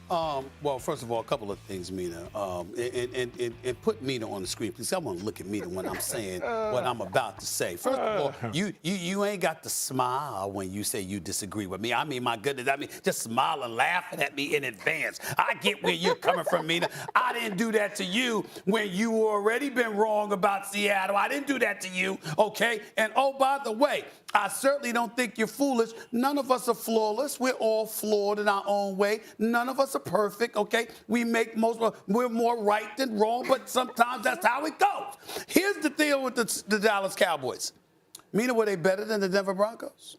Well, first of all, a couple of things, Mina. And put Mina on the screen, please. I want to look at Mina when I'm saying what I'm about to say. First of all, you ain't got to smile when you say you disagree with me. I mean, my goodness, just smile and laughing at me in advance. I get where you're coming from, Mina. I didn't do that to you when you already been wrong about Seattle. I didn't do that to you, okay? And oh, by the way, I certainly don't think you're foolish. None of us are flawless. We're all flawed in our own way. None of us are perfect, okay? We're more right than wrong, but sometimes that's how it goes. Here's the deal with the Dallas Cowboys. Mina, were they better than the Denver Broncos?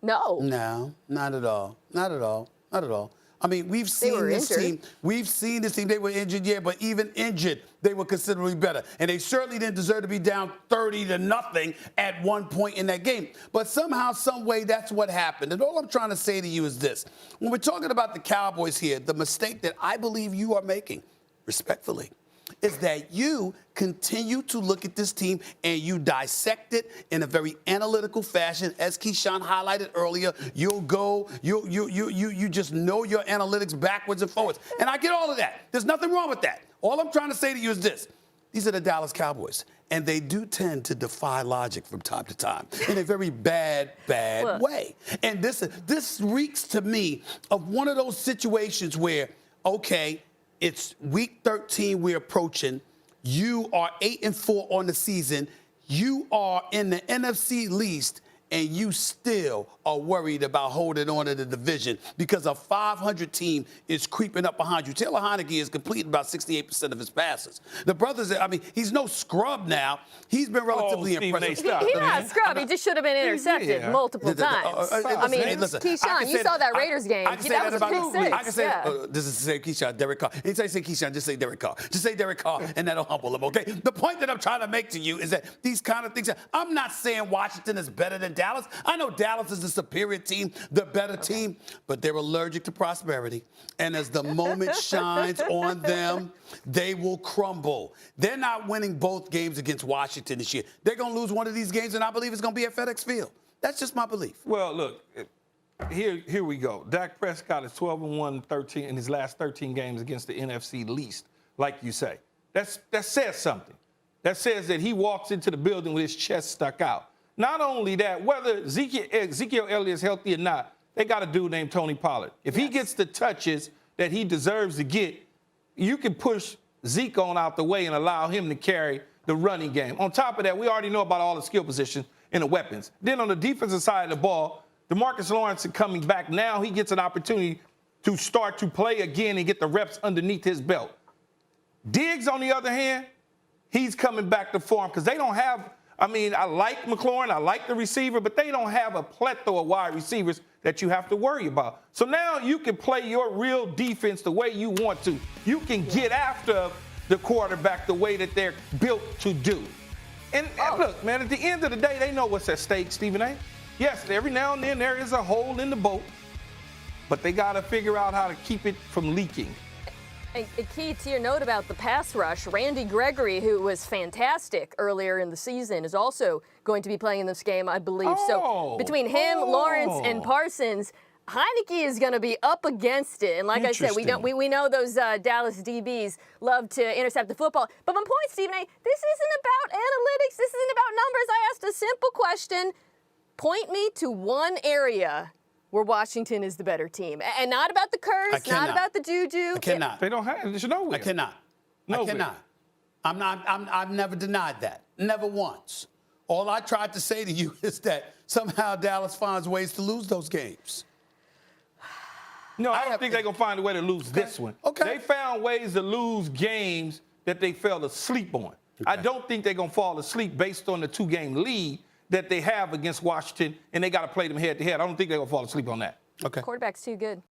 No. No, not at all. Not at all. Not at all. I mean, we've seen this team. We've seen this team. They were injured, yeah, but even injured, they were considerably better. And they certainly didn't deserve to be down 30-0 at one point in that game. But somehow, some way, that's what happened. And all I'm trying to say to you is this. When we're talking about the Cowboys here, the mistake that I believe you are making, respectfully, is that you continue to look at this team and you dissect it in a very analytical fashion. As Keyshawn highlighted earlier, you just know your analytics backwards and forwards. And I get all of that. There's nothing wrong with that. All I'm trying to say to you is this. These are the Dallas Cowboys, and they do tend to defy logic from time to time in a very bad way. And this reeks to me of one of those situations where, okay, it's week 13 we're approaching. You are 8-4 on the season. You are in the NFC least, and you still are worried about holding on to the division because a 500 team is creeping up behind you. Taylor Heineke has completed about 68% of his passes. The brothers, I mean, he's no scrub now. He's been relatively impressive. He's not a scrub. He just should have been intercepted multiple times. I mean, Keyshawn, you saw that Raiders game. I can say that about pick 6. I can say, this is the same Keyshawn, Derek Carr. Anytime you say Keyshawn, just say Derek Carr. Just say Derek Carr, and that'll humble him, okay? The point that I'm trying to make to you is that these kind of things, I'm not saying Washington is better than Dallas. I know Dallas is the superior team, the better team, but they're allergic to prosperity. And as the moment shines on them, they will crumble. They're not winning both games against Washington this year. They're going to lose one of these games, and I believe it's going to be at FedEx Field. That's just my belief. Well, look, here we go. Dak Prescott is 12-1 in his last 13 games against the NFC least, like you say. That says something. That says that he walks into the building with his chest stuck out. Not only that, whether Ezekiel Elliott is healthy or not, they got a dude named Tony Pollard. If he gets the touches that he deserves to get, you can push Zeke on out the way and allow him to carry the running game. On top of that, we already know about all the skill positions and the weapons. Then on the defensive side of the ball, DeMarcus Lawrence is coming back. Now he gets an opportunity to start to play again and get the reps underneath his belt. Diggs, on the other hand, he's coming back to form because they don't have, I like McLaurin, I like the receiver, but they don't have a plethora of wide receivers that you have to worry about. So now you can play your real defense the way you want to. You can get after the quarterback the way that they're built to do. And look, man, at the end of the day, they know what's at stake, Stephen A. Yes, every now and then there is a hole in the boat, but they got to figure out how to keep it from leaking. A key to your note about the pass rush, Randy Gregory, who was fantastic earlier in the season, is also going to be playing in this game, I believe. So between him, Lawrence, and Parsons, Heineke is going to be up against it. And like I said, we know those Dallas DBs love to intercept the football. But my point, Stephen A., this isn't about analytics. This isn't about numbers. I asked a simple question. Point me to one area where Washington is the better team. And not about the curse, not about the juju. I cannot. They don't have it. There's nowhere. I cannot. Nowhere. I cannot. I've never denied that. Never once. All I tried to say to you is that somehow Dallas finds ways to lose those games. No, I don't think they're going to find a way to lose this one. Okay. They found ways to lose games that they fell asleep on. I don't think they're going to fall asleep based on the 2-game lead that they have against Washington, and they got to play them head-to-head. I don't think they're going to fall asleep on that. Okay. Quarterback's too good.